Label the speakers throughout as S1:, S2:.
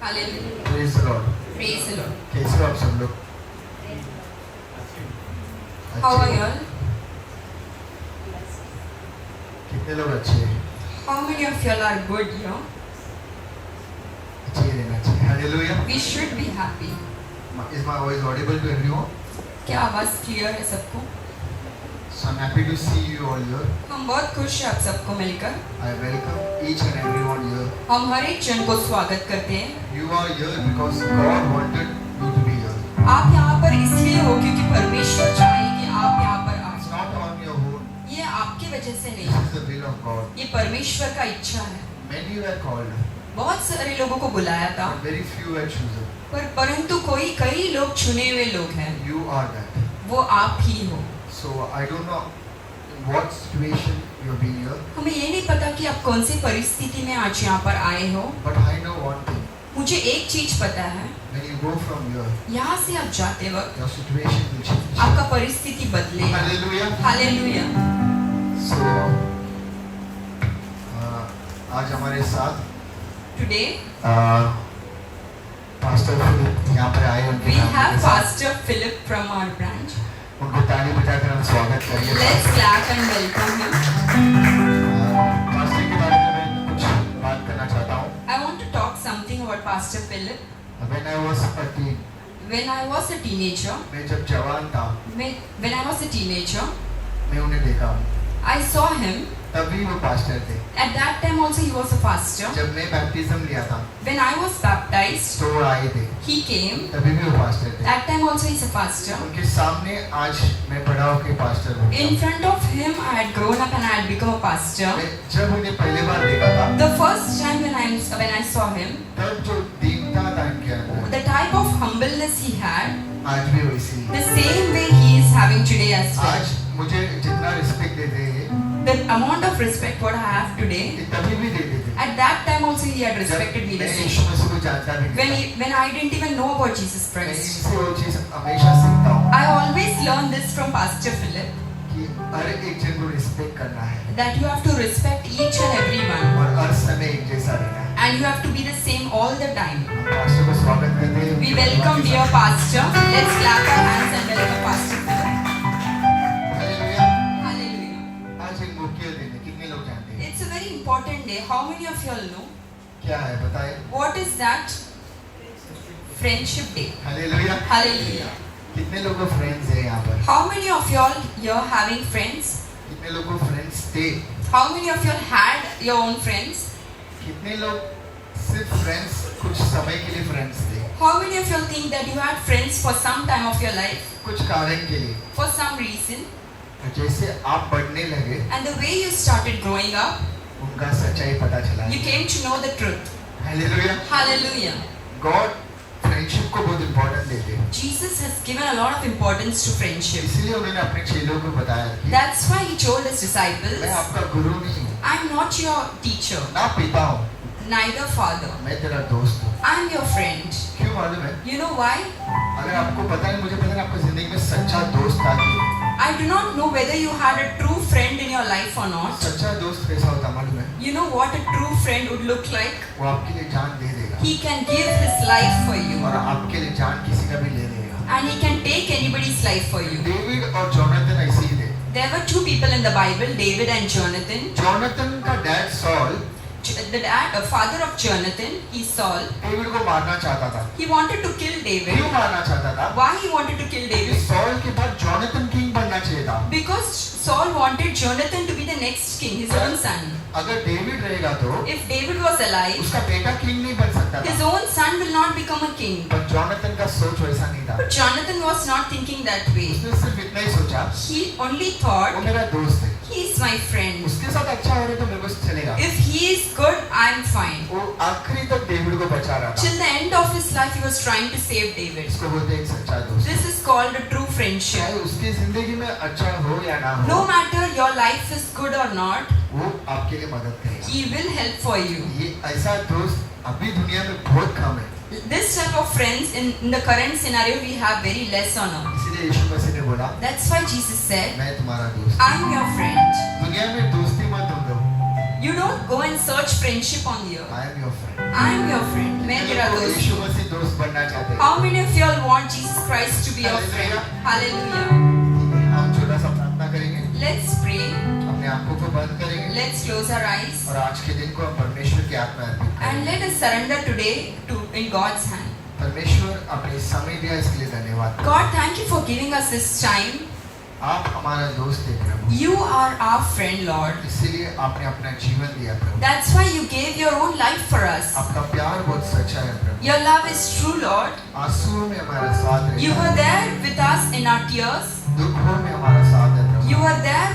S1: Hallelujah.
S2: Praise the Lord.
S1: Praise the Lord.
S2: कैसे हो आप सब लोग?
S1: How are
S2: अच्छे
S1: you
S2: हो?
S1: all?
S2: कितने लोग अच्छे हैं?
S1: How many of you all are good, you know?
S2: अच्छे ही रहना चाहिए. Hallelujah.
S1: We should be happy.
S2: Is my voice audible to everyone?
S1: क्या आवाज़ क्लियर है सबको?
S2: So I'm happy to see you all here.
S1: हम बहुत खुश हैं आप सबको मिलकर.
S2: I welcome each and everyone here.
S1: हम हर एक जन को स्वागत करते हैं.
S2: You are here because God wanted you to be here.
S1: आप यहाँ पर इसलिए हो क्योंकि परमेश्वर चाहे कि आप यहाँ पर आ
S2: It's
S1: जाओ.
S2: not on your own.
S1: ये आपकी वजह से
S2: This
S1: नहीं,
S2: is the will of God.
S1: ये परमेश्वर का इच्छा है.
S2: Many were called,
S1: बहुत सारे लोगों को बुलाया था,
S2: but very few were chosen.
S1: परंतु कई लोग चुने हुए लोग हैं.
S2: You are that.
S1: वो आप ही हो.
S2: So I don't know in what situation you're being here,
S1: हमें ये नहीं पता कि आप कौन सी परिस्थिति में आज यहाँ पर आए हो.
S2: but I know one thing.
S1: मुझे एक चीज पता है,
S2: When you go from here,
S1: यहाँ से आप जाते वक्त
S2: your situation will change.
S1: आपका परिस्थिति बदलेगा.
S2: Hallelujah.
S1: हालेलुया.
S2: So, आज हमारे साथ
S1: टुडे
S2: पास्टर फिलिप यहाँ पर आए उनके
S1: वी
S2: नाम
S1: हैव
S2: के साथ.
S1: Pastor Philip from our branch.
S2: उनको ताली बजाकर हम स्वागत करेंगे.
S1: Let's clap and welcome him.
S2: Pastor के बारे में मैं कुछ बात करना चाहता हूँ.
S1: I want to talk something about pastor Philip.
S2: When I was a teen,
S1: when I was a teenager,
S2: मैं जब जवान था,
S1: when I was a teenager,
S2: मैं उन्हें देखा हूँ.
S1: I saw him.
S2: तभी वो पास्टर थे.
S1: At that time also he was a pastor.
S2: जब मैं बैप्टिज्म लिया था,
S1: When I was baptized,
S2: तो वो आए थे.
S1: he came.
S2: तभी भी वो पास्टर थे.
S1: That time also he's a pastor.
S2: उनके सामने आज मैं बड़ा होकर पास्टर हूँ.
S1: In front of him, I had grown up and I had become a pastor.
S2: मैं जब उन्हें पहली बार देखा था,
S1: The first time when I saw him,
S2: तब जो दीनता था इनके अंदर,
S1: the type of humbleness he had,
S2: आज भी वैसी है.
S1: the same way he is having today as well.
S2: आज मुझे जितना रिस्पेक्ट देते हैं,
S1: The amount of respect what I have today,
S2: ये तभी भी देते थे.
S1: at that time also he had respected me
S2: जब
S1: the
S2: मैं
S1: same.
S2: यीशु मसीह को जानता भी नहीं था.
S1: When I didn't even know about Jesus
S2: मैं
S1: Christ.
S2: इनसे वो चीज हमेशा सीखता हूँ
S1: I always learned this from Pastor Philip,
S2: कि हर एक जन को रिस्पेक्ट करना है
S1: that you have to respect each and everyone.
S2: और हर समय एक जैसा रहना है.
S1: And you have to be the same all the time.
S2: हम पास्टर को स्वागत करते हैं.
S1: We welcome dear pastor. Let's clap our hands and welcome Pastor Philip.
S2: Hallelujah.
S1: Hallelujah.
S2: आज एक मुख्य दिन है. कितने लोग जानते हैं?
S1: It's a very important day. How many of you all know?
S2: क्या है बताएं?
S1: What is that? Friendship Day.
S2: Hallelujah.
S1: Hallelujah.
S2: कितने लोगों को फ्रेंड्स है यहाँ पर?
S1: How many of you all here having friends?
S2: कितने लोगों को फ्रेंड्स थे?
S1: How many of you all had your own friends?
S2: कितने लोग सिर्फ फ्रेंड्स कुछ समय के लिए फ्रेंड्स थे?
S1: How many of you all think that you had friends for some time of your life,
S2: कुछ कारण के लिए.
S1: for some reason,
S2: जैसे आप बढ़ने लगे,
S1: and the way you started growing up,
S2: उनका सच्चाई पता चला.
S1: you came to know the truth.
S2: Hallelujah.
S1: Hallelujah.
S2: God friendship को बहुत इम्पोर्टेंट देते हैं.
S1: Jesus has given a lot of importance to friendship.
S2: इसलिए उन्होंने अपने चेलों को बताया कि
S1: That's why he told his disciples,
S2: मैं आपका गुरु नहीं हूँ,
S1: I'm not your teacher,
S2: ना पिता हूँ,
S1: neither father.
S2: मैं तेरा दोस्त हूँ.
S1: I'm your friend.
S2: क्यों मालूम है?
S1: You know why?
S2: अगर आपको पता है, मुझे पता है आपकी जिंदगी में सच्चा दोस्त था कि
S1: I do not know whether you had a true friend in your life or not.
S2: सच्चा दोस्त कैसा होता मालूम है?
S1: You know what a true friend would look like?
S2: वो आपके लिए जान दे देगा
S1: He can give his life for you,
S2: और आपके लिए जान किसी का भी ले लेगा.
S1: and he can take anybody's life for you.
S2: David और जोनाथन ऐसे ही थे.
S1: There were two people in the Bible, David and Jonathan.
S2: Jonathan का dad Saul
S1: The father of Jonathan, he Saul,
S2: David को मारना चाहता था.
S1: he wanted to kill David.
S2: क्यों मारना चाहता था?
S1: Why he wanted to kill
S2: क्योंकि
S1: David?
S2: सॉल के बाद जोनाथन किंग बनना चाहिए था.
S1: Because Saul wanted Jonathan to be the next king, his own son.
S2: अगर डेविड रहेगा तो
S1: If David was alive,
S2: उसका बेटा किंग नहीं बन सकता
S1: his
S2: था.
S1: own son will not become a king.
S2: पर जोनाथन का सोच वैसा नहीं था.
S1: But Jonathan was not thinking that way.
S2: उसने सिर्फ इतना ही सोचा,
S1: He only
S2: वो
S1: thought,
S2: मेरा दोस्त है,
S1: he is my friend.
S2: उसके साथ अच्छा हो रहा है तो मेरे को चलेगा.
S1: If he is good, I am fine.
S2: वो आखिरी तक डेविड को बचा रहा था.
S1: Till the end of his life, he was trying to save David.
S2: इसको बोलते हैं एक सच्चा दोस्त.
S1: This is called a true friendship.
S2: चाहे उसकी जिंदगी में अच्छा हो या ना
S1: No
S2: हो,
S1: matter your life is good or not,
S2: वो आपके लिए मदद करेगा.
S1: he will help for you.
S2: ये ऐसा दोस्त अभी दुनिया में बहुत कम है.
S1: This type of friends in the current scenario we have very less on earth.
S2: इसलिए यीशु मसीह ने बोला,
S1: That's why Jesus said,
S2: मैं तुम्हारा दोस्त.
S1: I'm your friend.
S2: दुनिया में दोस्ती मत ढूंढो.
S1: You don't go and search friendship on the earth.
S2: I am your friend.
S1: I am your friend. मैं तेरा
S2: तो
S1: दोस्त
S2: यीशु
S1: हूँ.
S2: मसीह दोस्त बनना चाहते हैं.
S1: How many of you all want Jesus Christ to be your friend? Hallelujah.
S2: हम छोटा सा प्रार्थना करेंगे.
S1: Let's pray.
S2: अपने आंखों को बंद करेंगे.
S1: Let's close our eyes.
S2: और आज के दिन को हम परमेश्वर के हाथ में अर्पित करेंगे.
S1: And let us surrender today to in God's hand.
S2: परमेश्वर अपने समय दिया इसके लिए धन्यवाद.
S1: God, thank you for giving us this time.
S2: आप हमारा दोस्त हैं प्रभु.
S1: You are our friend, Lord.
S2: इसीलिए आपने अपना जीवन दिया प्रभु.
S1: That's why you gave your own life for us.
S2: आपका प्यार बहुत सच्चा है प्रभु.
S1: Your love is true, Lord.
S2: आंसुओं में हमारा साथ रहता है.
S1: You were there with us in our tears.
S2: दुखों में हमारा साथ है प्रभु.
S1: You were there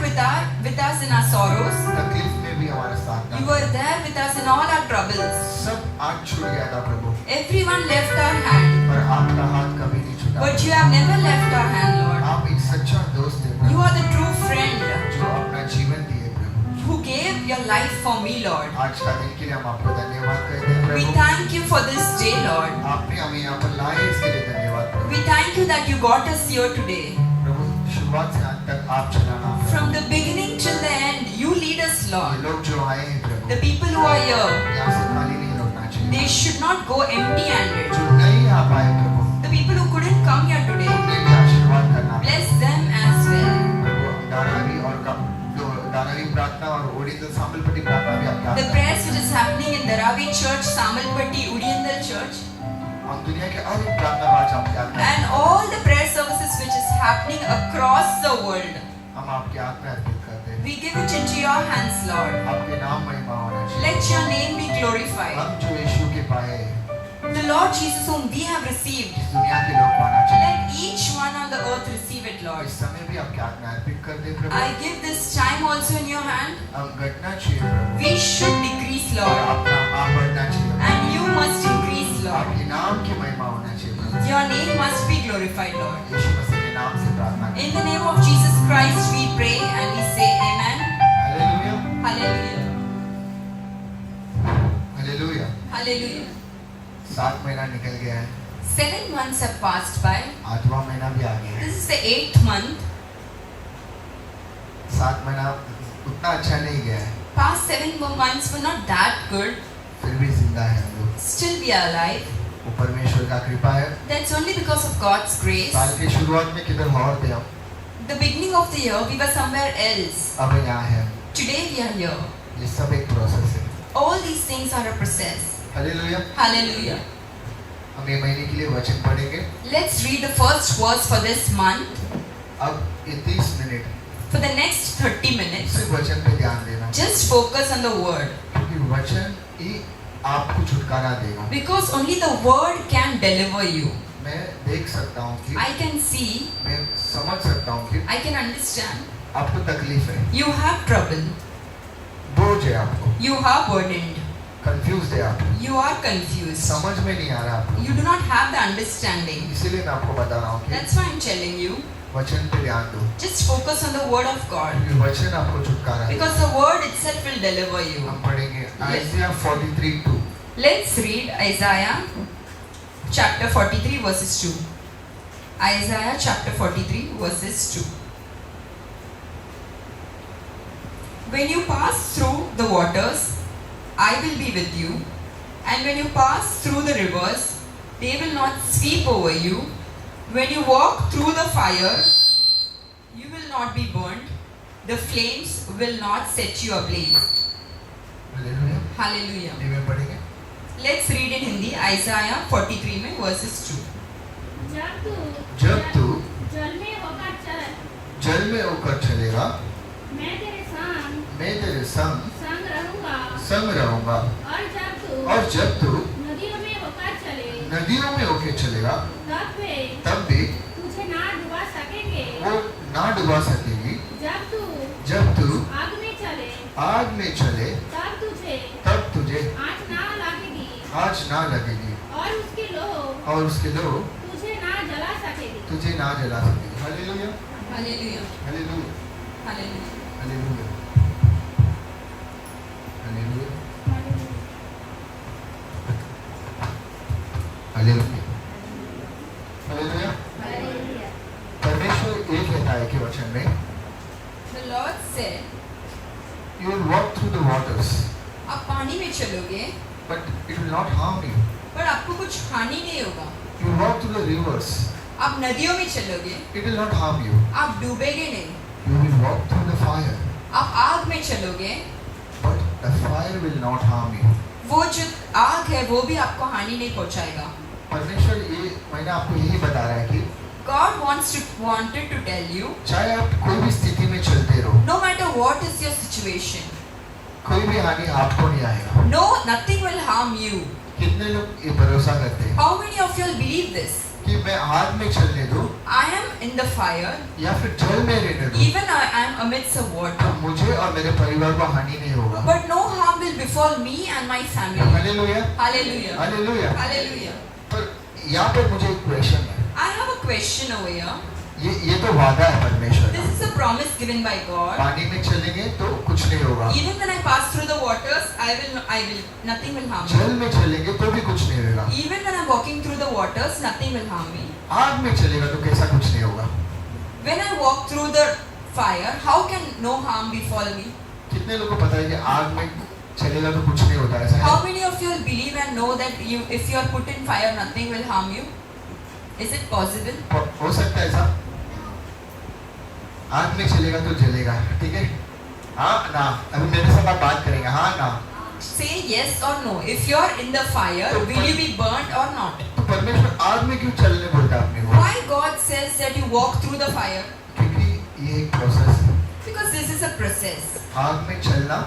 S1: with us in our sorrows.
S2: तकलीफ में भी हमारा साथ था.
S1: You were there with us in all our troubles.
S2: सब आज छूट गया था प्रभु.
S1: Everyone left our hand,
S2: पर आपका हाथ कभी नहीं छूटा.
S1: but you have never left our hand, Lord.
S2: आप एक सच्चा दोस्त हैं
S1: You
S2: Prabhu.
S1: are the true friend
S2: जो अपना जीवन दिए प्रभु.
S1: who gave your life for me, Lord.
S2: आज का दिन के लिए हम आपको धन्यवाद करते हैं
S1: We
S2: Prabhu.
S1: thank you for this day, Lord.
S2: आपने हमें यहाँ पर लाए इसके लिए धन्यवाद प्रभु.
S1: We thank you that you got us here today.
S2: प्रभु शुरुआत से अंत तक आप चलाना प्रभु.
S1: From the beginning till the end, you lead us,
S2: ये
S1: Lord.
S2: लोग जो आए हैं प्रभु,
S1: The people who are here,
S2: यहाँ से खाली नहीं लौटना चाहिए.
S1: they should not go empty-handed.
S2: जो नहीं आ पाए प्रभु,
S1: The people who couldn't come here today,
S2: उन्हें भी आशीर्वाद करना
S1: bless them as well.
S2: प्रभु. दानावी और जो दानावी प्रार्थना और ओडितल सामलपट्टी प्रार्थना भी आपके हाथ
S1: The
S2: में.
S1: prayers which is happening in Dharavi Church, Samalpatti, Udiyandal Church,
S2: हम दुनिया के हर एक प्रार्थना आज आपके हाथ में.
S1: and all the prayer services which is happening across the world,
S2: हम आपके हाथ में अर्पित करते हैं.
S1: we give it into your hands, Lord.
S2: आपके नाम महिमा होना चाहिए.
S1: Let your name be glorified.
S2: हम जो यीशु के पाए हैं,
S1: The Lord Jesus whom we have received,
S2: इस दुनिया के लोग पाना चाहिए.
S1: let each one on the earth receive it, Lord.
S2: इस समय भी आपके हाथ में अर्पित करते हैं प्रभु.
S1: I give this time also in your hand.
S2: हम घटना चाहिए प्रभु.
S1: We should decrease,
S2: और
S1: Lord,
S2: अपना आप बढ़ना चाहिए.
S1: and you must increase, Lord.
S2: आपके नाम की महिमा होना चाहिए प्रभु.
S1: Your name must be glorified, Lord.
S2: यीशु मसीह के नाम से प्रार्थना करते
S1: In the name of Jesus Christ we pray and we say amen.
S2: हैं. हालेलुया.
S1: Hallelujah.
S2: हालेलुया.
S1: Hallelujah.
S2: 7 महीना निकल गया है.
S1: 7 months have passed by.
S2: 8वां महीना भी आ गया है.
S1: This is the 8th month.
S2: 7 महीना उतना अच्छा नहीं गया है.
S1: Past 7 months were not that good.
S2: फिर भी जिंदा है हम लोग.
S1: Still we are alive.
S2: वो परमेश्वर का कृपा है.
S1: That's only because of God's grace.
S2: साल की शुरुआत में किधर और थे हम.
S1: The beginning of the year we were somewhere else.
S2: अब यहाँ है.
S1: Today we are here.
S2: ये सब एक प्रोसेस है.
S1: All these things are a process.
S2: Hallelujah.
S1: Hallelujah.
S2: हम ये महीने के लिए वचन पढ़ेंगे.
S1: Let's read the first verse for this month.
S2: अब ये 30 minute
S1: For the next 30 minutes,
S2: सिर्फ वचन पे ध्यान देना.
S1: just focus on the word.
S2: क्योंकि वचन ही आपको छुटकारा देगा.
S1: Because only the word can deliver you.
S2: मैं देख सकता हूँ कि
S1: I can see,
S2: मैं समझ सकता हूँ कि
S1: I can understand.
S2: आपको तकलीफ है.
S1: You have trouble.
S2: बोझ है आपको.
S1: You are burdened.
S2: कंफ्यूज है आप.
S1: You are confused.
S2: समझ में नहीं आ रहा आपको.
S1: You do not have the understanding.
S2: इसीलिए मैं आपको बता रहा हूँ कि
S1: That's why I'm telling you.
S2: वचन पे ध्यान दो.
S1: Just focus on the word of God.
S2: क्योंकि वचन आपको छुटकारा देगा.
S1: Because the word itself will deliver you.
S2: हम पढ़ेंगे आइज़िया 43:2.
S1: Let's read Isaiah chapter 43 verses 2. Isaiah chapter 43 verses 2. When you pass through the waters, I will be with you. And when you pass through the rivers, they will not sweep over you. When you walk through the fire, you will not be burned. The flames will not set you ablaze.
S2: Hallelujah.
S1: Hallelujah.
S2: Hindi में पढ़ेंगे.
S1: Let's read in Hindi. Isaiah 43 में verses 2.
S2: जब तू
S3: जल में होकर चल,
S2: जल में होकर चलेगा,
S3: मैं तेरे संग
S2: संग रहूंगा. और जब तू
S3: नदियों में
S2: होकर चलेगा, तब भी
S3: तुझे ना डुबा सकेंगे.
S2: वो ना डुबा सकेगी.
S3: जब तू
S2: आग में चले, तब तुझे आँच ना लगेगी. और उसके लो
S3: तुझे ना जला सकेगी.
S2: Hallelujah.
S1: Hallelujah.
S2: Hallelujah.
S1: Hallelujah.
S2: Hallelujah. Hallelujah. Hallelujah. Hallelujah. परमेश्वर ये कहता है कि वचन में
S1: The Lord said,
S2: you will walk through the waters. rivers,
S1: आप पानी में चलोगे
S2: but it will not harm you.
S1: पर आपको कुछ हानि नहीं होगा।
S2: You walk through the rivers,
S1: आप नदियों में चलोगे,
S2: it will not harm you.
S1: आप डूबेगे नहीं।
S2: You will walk through the fire,
S1: आप आग में चलोगे,
S2: but the fire will not harm you.
S1: वो जो आग है वो भी आपको हानि नहीं पहुंचाएगा।
S2: परमेश्वर ये मैंने आपको यही बता रहा है कि
S1: God wanted to tell you,
S2: चाहे आप कोई भी स्थिति में चलते रहो,
S1: no matter what is your situation,
S2: कोई भी हानि आपको नहीं आएगा।
S1: no, nothing will harm you.
S2: कितने लोग ये भरोसा करते हैं
S1: How many of you all believe this?
S2: कि मैं आग में चलने दूं
S1: I am in the fire,
S2: या फिर जल में रहने दूं,
S1: even I am amidst the
S2: तो
S1: water,
S2: मुझे और मेरे परिवार को हानि नहीं होगा।
S1: but no harm will befall me and my family.
S2: Hallelujah,
S1: Hallelujah.
S2: Hallelujah.
S1: Hallelujah.
S2: पर यहाँ पे मुझे एक क्वेश्चन है।
S1: I have a question over here.
S2: ये तो वादा है परमेश्वर
S1: This
S2: का।
S1: is a promise given by God.
S2: पानी में चलेंगे तो कुछ नहीं होगा,
S1: Even when I pass through the waters, nothing will harm me.
S2: जल में चलेंगे तो भी कुछ नहीं होगा,
S1: Even when I'm walking through the waters, nothing will harm me.
S2: आग में चलेगा तो कैसा कुछ नहीं होगा।
S1: When I walk through the fire, how can no harm befall me?
S2: कितने लोगों को पता है कि आग में चलेगा तो कुछ नहीं होता, ऐसा
S1: How
S2: है?
S1: many of you will believe and know that if you are put in fire, nothing will harm you? Is it possible?
S2: हो सकता है ऐसा? आग में चलेगा तो जलेगा, ठीक है? हाँ ना, अभी मेरे साथ आप बात करेंगे, हाँ ना।
S1: Say yes or no. If you are in the fire, will you be burnt or not?
S2: तो परमेश्वर आग में क्यों चलने बोलता है अपने को?
S1: Why God says that you walk through the fire?
S2: क्योंकि ये एक प्रोसेस है।
S1: Because this is a process.
S2: आग में चलना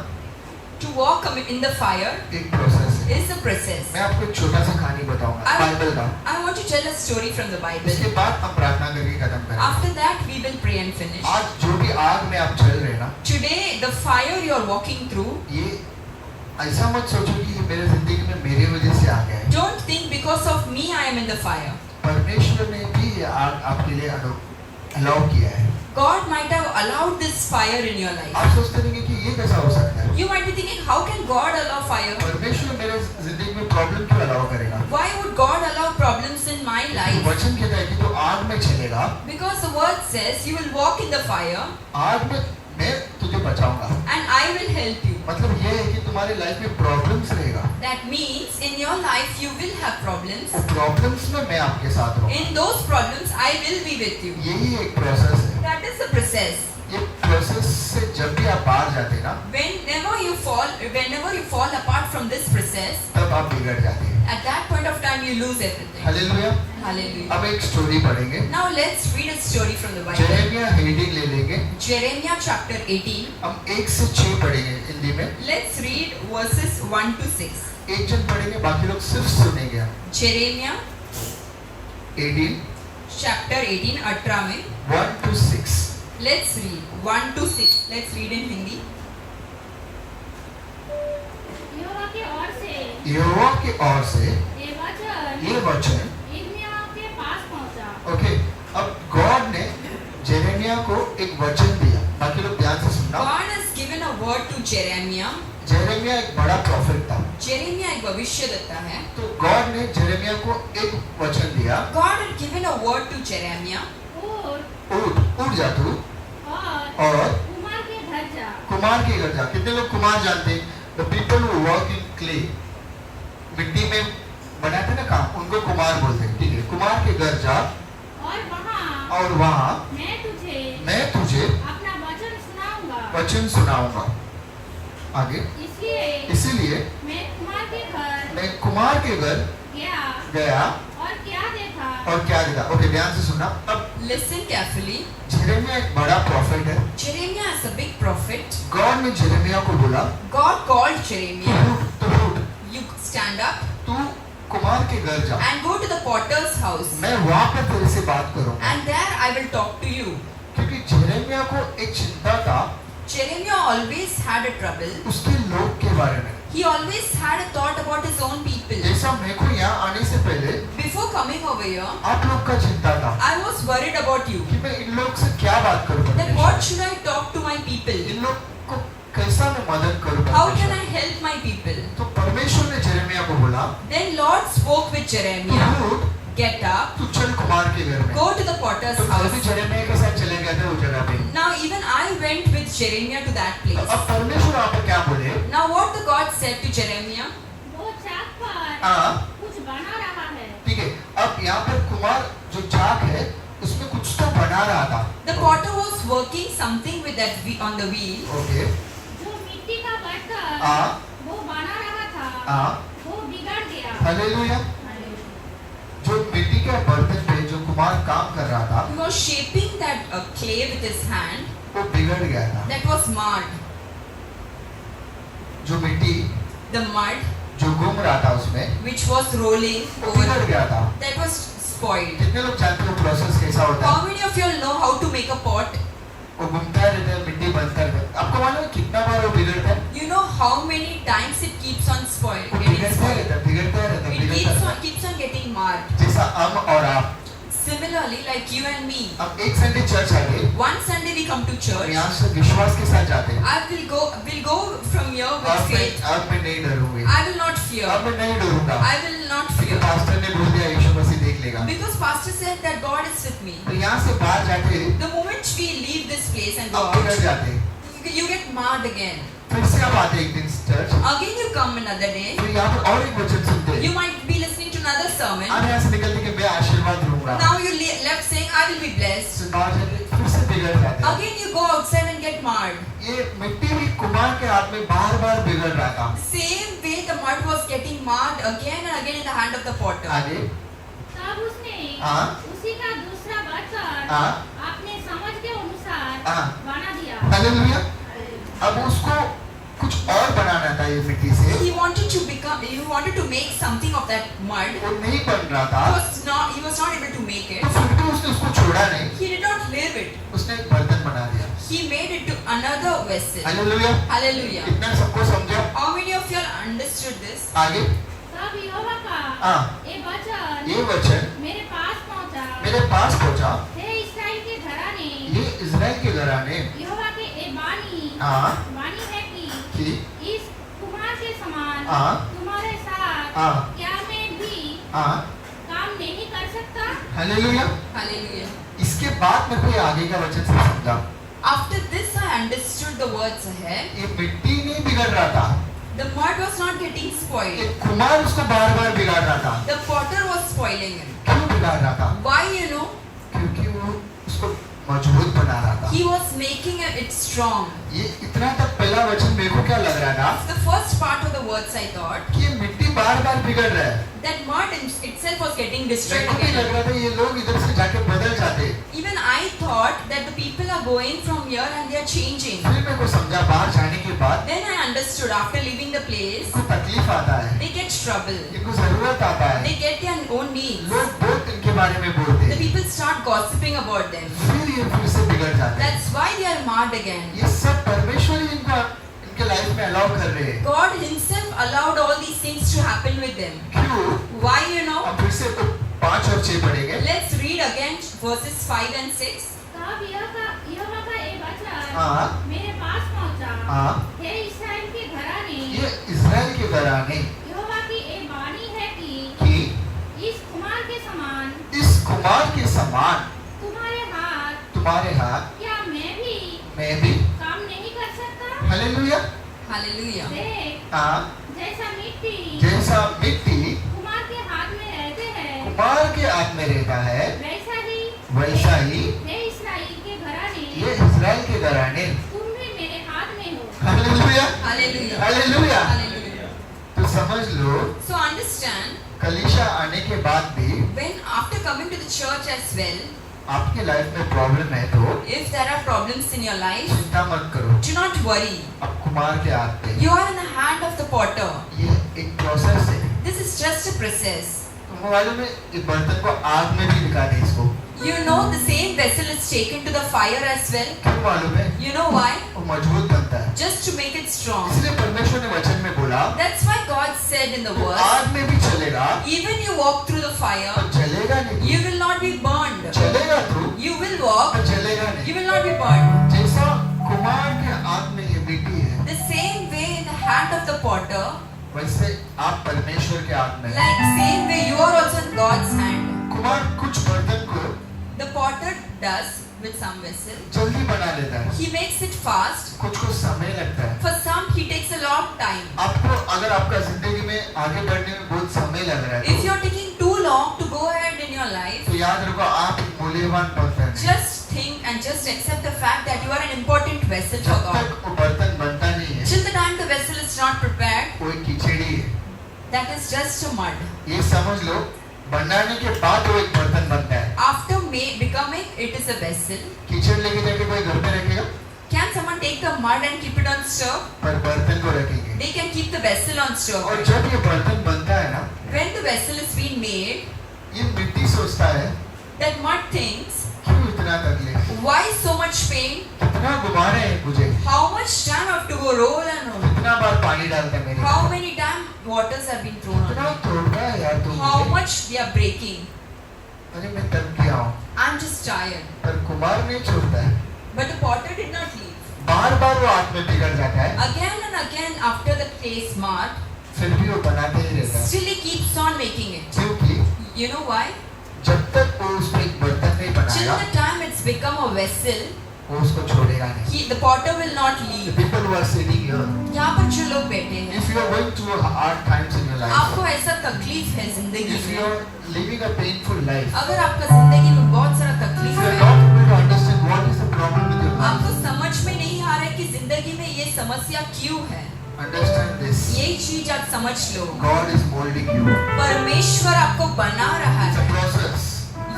S1: To walk in the fire
S2: एक प्रोसेस है।
S1: is a process.
S2: मैं आपको एक छोटा सा कहानी बताऊंगा बाइबल का।
S1: I want to tell a story from the
S2: इसके
S1: Bible.
S2: बाद हम प्रार्थना करके खत्म करेंगे।
S1: After that, we will pray and finish.
S2: आज जो भी आग में आप चल रहे हैं ना,
S1: Today, the fire you are walking through,
S2: ये ऐसा मत सोचो कि ये मेरे जिंदगी में मेरी वजह से आ गया है।
S1: don't think because of me I am in the fire.
S2: परमेश्वर ने भी ये आग आपके लिए अलाउ किया है।
S1: God might have allowed this fire in your life.
S2: आप सोचते रहेंगे कि ये कैसा हो सकता है?
S1: You might be thinking, how can God allow fire?
S2: परमेश्वर मेरे जिंदगी में प्रॉब्लम क्यों अलाउ करेगा?
S1: Why would God allow problems in my life?
S2: वचन कहता है कि तो आग में चलेगा,
S1: Because the word says you will walk in the fire
S2: आग में मैं तुझे बचाऊंगा।
S1: and I will help you.
S2: मतलब ये है कि तुम्हारे लाइफ में प्रॉब्लम्स रहेगा,
S1: That means in your life you will have problems.
S2: वो प्रॉब्लम्स में मैं आपके साथ रहूंगा।
S1: In those problems I will be with you.
S2: यही एक प्रोसेस है।
S1: That is the process.
S2: ये प्रोसेस से जब भी आप बाहर जाते हैं ना,
S1: Whenever you fall apart from this process,
S2: तब आप बिगड़ जाते हैं।
S1: at that point of time you lose everything.
S2: Hallelujah.
S1: Hallelujah.
S2: अब एक स्टोरी पढ़ेंगे।
S1: Now let's read a story from the Bible.
S2: Jeremiah heading ले लेंगे।
S1: Jeremiah chapter 18.
S2: हम 1 से 6 पढ़ेंगे हिंदी में।
S1: Let's read verses 1 to 6.
S2: एक जन पढ़ेंगे, बाकी लोग सिर्फ सुनेंगे।
S1: Jeremiah
S2: 18
S1: chapter 18 18 में
S2: 1 to 6।
S1: let's read 1 to 6. Let's read in Hindi.
S3: यहोवा की ओर से
S2: यहोवा की ओर से
S3: ये वचन
S2: ये वचन,
S3: यिर्मयाह के पास पहुंचा।
S2: ओके, अब गॉड ने जेरेमिया को एक वचन दिया। बाकी लोग ध्यान से सुनना।
S1: God has given a word to Jeremiah.
S2: Jeremiah एक बड़ा प्रॉफिट था,
S1: Jeremiah एक भविष्यद्वक्ता है.
S2: तो गॉड ने जेरेमिया को एक वचन दिया,
S1: God had given a word to Jeremiah.
S2: उठ जा तू और
S3: कुमार के घर जा।
S2: कुमार के घर जा। कितने लोग कुमार जानते हैं? The people who work in clay, मिट्टी में बनाते ना काम, उनको कुमार बोलते हैं, ठीक है? कुमार के घर जा और वहाँ मैं तुझे
S3: अपना वचन सुनाऊंगा।
S2: वचन सुनाऊंगा। आगे, इसीलिए
S3: मैं
S2: कुमार के घर गया
S3: और
S2: क्या देखा? ओके, ध्यान से सुनना। अब
S1: Listen carefully.
S2: जेरेमिया एक बड़ा प्रॉफिट है।
S1: Jeremiah is a big prophet.
S2: God ने जेरेमिया को बोला,
S1: God called Jeremiah.
S2: तू उठ,
S1: You stand up
S2: तू कुमार के घर जा,
S1: and go to the potter's house.
S2: मैं वहाँ पर तेरे से बात करूँगा।
S1: And there I will talk to you.
S2: क्योंकि जेरेमिया को एक चिंता था
S1: Jeremiah always had a trouble.
S2: उसके लोग के बारे में।
S1: He always had a thought about his own people.
S2: जैसा मेरे को यहाँ आने से पहले
S1: Before coming over here,
S2: आप लोग का चिंता था
S1: I was worried about you.
S2: कि मैं इन लोग से क्या बात करूँ,
S1: That what should I talk to my people?
S2: इन लोग को कैसा मैं मदद करूँ।
S1: How can I help my people?
S2: तो परमेश्वर ने जेरेमिया को बोला,
S1: Then Lord spoke with Jeremiah.
S2: तू उठ,
S1: Get up,
S2: तू चल कुमार के घर में।
S1: go to the potter's
S2: तो
S1: house.
S2: अभी जेरेमिया के साथ चले गए थे उस जगह पे।
S1: Now even I went with Jeremiah to that place.
S2: अब परमेश्वर यहाँ पर क्या बोले?
S1: Now what the God said to Jeremiah?
S3: वो चाक पर
S2: हाँ,
S3: कुछ बना रहा है।
S2: ठीक है। अब यहाँ पर कुमार जो चाक है उसमें कुछ तो बना रहा था।
S1: The potter was working something with that on the wheel.
S2: Okay.
S3: जो मिट्टी का बर्तन
S2: हाँ,
S3: वो बना रहा था,
S2: हाँ,
S3: वो बिगड़ गया।
S2: हालेलुया। जो मिट्टी के बर्तन पे जो कुमार काम कर रहा था
S1: He was shaping that clay with his hand.
S2: वो बिगड़ गया था।
S1: That was marred.
S2: जो मिट्टी
S1: The mud
S2: जो घूम रहा था उसमें
S1: which was rolling
S2: वो
S1: over,
S2: बिगड़ गया था।
S1: that was spoiled.
S2: कितने लोग जानते हो प्रोसेस कैसा होता है?
S1: How many of you all know how to make a pot?
S2: वो घूमता रहता है, मिट्टी बनता है। आपको मालूम है कितना बार वो बिगड़ता है?
S1: You know how many times it keeps on spoiled,
S2: वो
S1: getting
S2: बिगड़ता
S1: spoiled.
S2: रहता है, बिगड़ता रहता है,
S1: It
S2: बिगड़ता रहता है।
S1: keeps on getting marred.
S2: जैसा हम और आप
S1: Similarly, like you and me,
S2: अब एक संडे चर्च आ गए,
S1: one Sunday we come to
S2: और
S1: church.
S2: यहाँ से विश्वास के साथ जाते हैं।
S1: We'll go from here with faith.
S2: अब मैं नहीं डरूंगी,
S1: I will not fear.
S2: अब मैं नहीं डरूंगा,
S1: I will not
S2: क्योंकि
S1: fear.
S2: पास्टर ने बोल दिया यीशु मसीह देख लेगा।
S1: Because pastor said that God is with me.
S2: तो यहाँ से बाहर जाते
S1: The moment we leave this place and go
S2: अब बिगड़
S1: out,
S2: जाते हैं।
S1: you get marred again.
S2: फिर से आप आते एक दिन church,
S1: Again you come another day.
S2: फिर यहाँ पर और एक वचन सुनते हैं।
S1: You might be listening to another sermon.
S2: आप यहाँ से निकलते कि मैं आशीर्वाद दूंगा,
S1: Now you left saying I will be blessed.
S2: फिर बाहर जाते फिर से बिगड़ जाते हैं।
S1: Again you go outside and get marred.
S2: ये मिट्टी भी कुमार के हाथ में बार बार बिगड़ रहा था।
S1: Same way the mud was getting marred again and again in the hand of the potter.
S2: आगे
S3: तब उसने
S2: हाँ,
S3: उसी का दूसरा बर्तन
S2: हाँ,
S3: अपने समझ के अनुसार
S2: हाँ,
S3: बना दिया।
S2: हालेलुया। अब उसको कुछ और बनाना था ये मिट्टी से,
S1: He wanted to make something of that mud.
S2: वो नहीं बन रहा था,
S1: He was not able to make
S2: तो
S1: it.
S2: फिर भी उसने उसको छोड़ा नहीं,
S1: He did not leave it.
S2: उसने एक बर्तन बना दिया।
S1: He made it to another vessel.
S2: Hallelujah.
S1: Hallelujah.
S2: कितना सबको समझा?
S1: How many of you all understood this?
S2: आगे
S3: तब यहोवा का
S2: हाँ, ये वचन
S3: मेरे पास पहुंचा।
S2: मेरे पास पहुंचा,
S3: हे इस्राएल के घराने,
S2: ये इजराइल के घराने
S3: यहोवा के ए बानी
S2: हाँ,
S3: वाणी है
S2: कि
S3: इस कुमार के समान
S2: हाँ,
S3: तुम्हारे साथ
S2: हाँ,
S3: क्या मैं भी
S2: हाँ,
S3: काम नहीं कर सकता?
S2: हालेलुया।
S1: Hallelujah.
S2: इसके बाद मेरे को ये आगे का वचन से समझा।
S1: After this I understood the words ahead.
S2: ये मिट्टी नहीं बिगड़ रहा था,
S1: The mud was not getting
S2: ये
S1: spoiled.
S2: कुमार उसको बार बार बिगाड़ रहा था।
S1: The potter was spoiling it.
S2: क्यों बिगाड़ रहा था?
S1: Why, you know?
S2: क्योंकि वो उसको मजबूत बना रहा था।
S1: He was making it strong.
S2: ये इतना तक पहला वचन मेरे को क्या लग रहा था
S1: The first part of the words I thought,
S2: कि ये मिट्टी बार बार बिगड़ रहा है।
S1: that mud itself was getting
S2: मेरे
S1: destroyed
S2: को भी लग
S1: again.
S2: रहा था ये लोग इधर से जाके बदल जाते।
S1: Even I thought that the people are going from here and they are changing.
S2: फिर मेरे को समझा बाहर जाने के बाद
S1: Then I understood after leaving the place,
S2: इनको तकलीफ आता है,
S1: they get trouble.
S2: इनको जरूरत आता है,
S1: They get their own needs.
S2: लोग बहुत इनके बारे में बोलते
S1: The
S2: हैं,
S1: people start gossiping about them.
S2: फिर ये फिर से बिगड़ जाते हैं।
S1: That's why they are marred again.
S2: ये सब परमेश्वर ही इनको इनके लाइफ में अलाउ कर रहे हैं।
S1: God himself allowed all these things to happen with them.
S2: क्यों?
S1: Why, you know?
S2: अब फिर से 5 और 6 पढ़ेंगे।
S1: Let's read again verses 5 and 6.
S3: तब यहोवा का ए वचन
S2: हाँ,
S3: मेरे पास पहुंचा।
S2: हाँ,
S3: हे इस्राएल के घराने,
S2: ये इजराइल के घराने
S3: यहोवा की ए वाणी है कि
S2: की
S3: इस कुमार के समान
S2: इस कुमार के समान तुम्हारे हाथ
S3: क्या
S2: मैं भी
S3: काम नहीं कर सकता?
S2: हालेलुया।
S1: Hallelujah.
S3: देख,
S2: हाँ,
S3: जैसा मिट्टी
S2: जैसा मिट्टी
S3: कुमार के हाथ में रहते हैं,
S2: कुमार के हाथ में रहता है,
S3: वैसा ही
S2: हे
S3: इस्राएल के घराने,
S2: ये इजराइल के घराने
S3: तुम भी मेरे हाथ में हो।
S2: Hallelujah,
S1: Hallelujah.
S2: हालेलुया।
S1: Hallelujah.
S2: तो समझ लो
S1: So understand,
S2: कलीसिया आने के बाद भी
S1: when after coming to the church as well,
S2: आपके लाइफ में प्रॉब्लम है तो
S1: if there are problems in your life,
S2: चिंता मत करो,
S1: do not worry.
S2: अब कुमार के हाथ पे
S1: You are in the hand of the potter.
S2: ये एक प्रोसेस है।
S1: This is just a process.
S2: तुमको मालूम है इस बर्तन को आग में भी दिखा दे इसको,
S1: You know the same vessel is taken to the fire as well.
S2: क्यों मालूम है?
S1: You know why?
S2: वो मजबूत बनता है,
S1: Just to make it strong.
S2: इसलिए परमेश्वर ने वचन में बोला
S1: That's why God said in the
S2: तो
S1: verse,
S2: आग में भी चलेगा
S1: even you walk through the fire,
S2: पर जलेगा नहीं,
S1: you will not be burned.
S2: चलेगा तू
S1: You will walk,
S2: पर जलेगा
S1: you
S2: नहीं।
S1: will not be burned.
S2: जैसा कुमार के हाथ में ये मिट्टी है,
S1: The same way in the hand of the potter,
S2: वैसे आप परमेश्वर के हाथ में।
S1: like same way you are also in God's hand.
S2: Kumar कुछ बर्तन को
S1: The potter does with some vessel.
S2: जल्दी बना लेता है,
S1: He makes it fast.
S2: कुछ समय लगता है।
S1: For some, he takes a long time.
S2: आपको अगर आपका जिंदगी में आगे बढ़ने में बहुत समय लग रहा
S1: If
S2: है
S1: you're taking too long to go ahead in your life,
S2: तो याद रखो आप एक मूल्यवान बर्तन हैं।
S1: just think and just accept the fact that you are an important vessel for
S2: जब
S1: God.
S2: तक वो बर्तन बनता नहीं है
S1: Till the time the vessel is not prepared,
S2: वो एक कीचड़ी है।
S1: that is just a mud.
S2: ये समझ लो, बनाने के बाद वो एक बर्तन बनता है।
S1: After becoming, it is a vessel.
S2: कीचड़ लेके जाके कोई घर पे रखेगा,
S1: Can someone take the mud and keep it on stove?
S2: पर बर्तन को रखेंगे।
S1: They can keep the vessel on stove.
S2: और जब ये बर्तन बनता है ना,
S1: When the vessel is being made,
S2: ये मिट्टी सोचता है
S1: that mud thinks,
S2: क्यों इतना तकलीफ,
S1: why so much pain?
S2: कितना घुमाना है मुझे,
S1: How much time I have to go roll and roll?
S2: कितना बार पानी डालते हैं मेरे,
S1: How many times waters have been thrown on
S2: कितना
S1: me?
S2: तोड़ता है यार तू
S1: How
S2: मुझे।
S1: much we are breaking?
S2: अरे मैं तब क्या हूँ,
S1: I'm just tired.
S2: पर कुमार नहीं छोड़ता है,
S1: But the potter did not leave.
S2: बार बार वो हाथ में बिगड़ जाता है,
S1: Again and again after the clay is marred,
S2: फिर भी वो बनाते ही रहता है।
S1: still he keeps on making it.
S2: क्योंकि
S1: You know why?
S2: जब तक वो उसको एक बर्तन नहीं
S1: Till
S2: बनाएगा
S1: the time it's become a vessel,
S2: वो उसको छोड़ेगा नहीं।
S1: the potter will not
S2: The
S1: leave.
S2: people who are sitting here,
S1: यहाँ पर जो लोग बैठे हैं,
S2: if you are going through hard times in your life,
S1: आपको ऐसा तकलीफ है जिंदगी
S2: if you
S1: में,
S2: are living a painful life,
S1: अगर आपका जिंदगी में बहुत सारा
S2: if
S1: तकलीफ
S2: you are
S1: है,
S2: not able to understand what is the problem with your life,
S1: आपको समझ में नहीं आ रहा है कि जिंदगी में ये समस्या क्यों है,
S2: understand this.
S1: ये चीज आप समझ लो।
S2: God is molding you.
S1: परमेश्वर आपको बना रहा
S2: It's a
S1: है,
S2: process.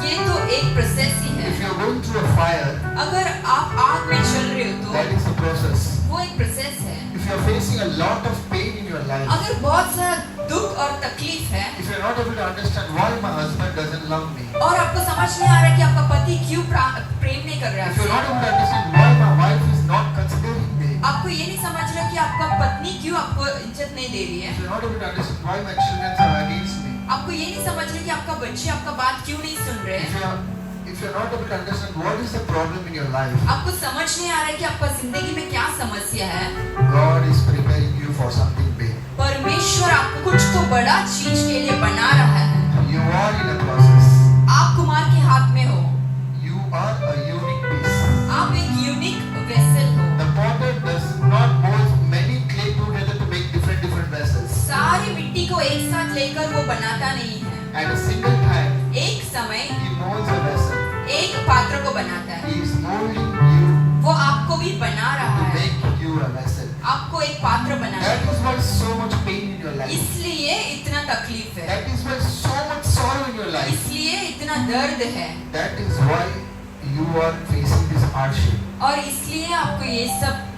S1: ये तो एक प्रोसेस ही
S2: If
S1: है।
S2: you are going through a fire,
S1: अगर आप आग में चल रहे हो
S2: that
S1: तो
S2: is the process.
S1: वो एक प्रोसेस है।
S2: If you are facing a lot of pain in your life,
S1: अगर बहुत सारा दुख और तकलीफ है
S2: if you are not able to understand why my husband doesn't love me,
S1: और आपको समझ नहीं आ रहा कि आपका पति क्यों प्रेम नहीं कर रहा
S2: if you are
S1: है,
S2: not able to understand why my wife is not considering me,
S1: आपको ये नहीं समझ रहा कि आपका पत्नी क्यों आपको इज्जत नहीं दे रही है,
S2: if you are not able to understand why my children are against me,
S1: आपको ये नहीं समझ रहे कि आपका बच्चे आपका बात क्यों नहीं सुन रहे हैं,
S2: if you are not able to understand what is the problem in your life,
S1: आपको समझ नहीं आ रहा है कि आपका जिंदगी में क्या समस्या है,
S2: God is preparing you for something big.
S1: परमेश्वर आपको कुछ तो बड़ा चीज के लिए बना रहा है।
S2: You are in a process.
S1: आप कुमार के हाथ में हो,
S2: You are a unique piece.
S1: आप एक यूनिक वेसल हो।
S2: The potter does not mold many clay together to make different vessels.
S1: सारी मिट्टी को एक साथ लेकर वो बनाता नहीं है,
S2: At a single time,
S1: एक समय
S2: he molds a vessel.
S1: एक पात्र को बनाता है,
S2: He is molding you
S1: वो आपको भी बना रहा
S2: to
S1: है,
S2: make you a vessel.
S1: आपको एक पात्र बनाना
S2: That
S1: है,
S2: is why so much pain in your life.
S1: इसलिए इतना तकलीफ है,
S2: That is why so much sorrow in your life.
S1: इसलिए इतना दर्द है,
S2: That is why you are facing this hardship.
S1: और इसलिए आपको ये सब,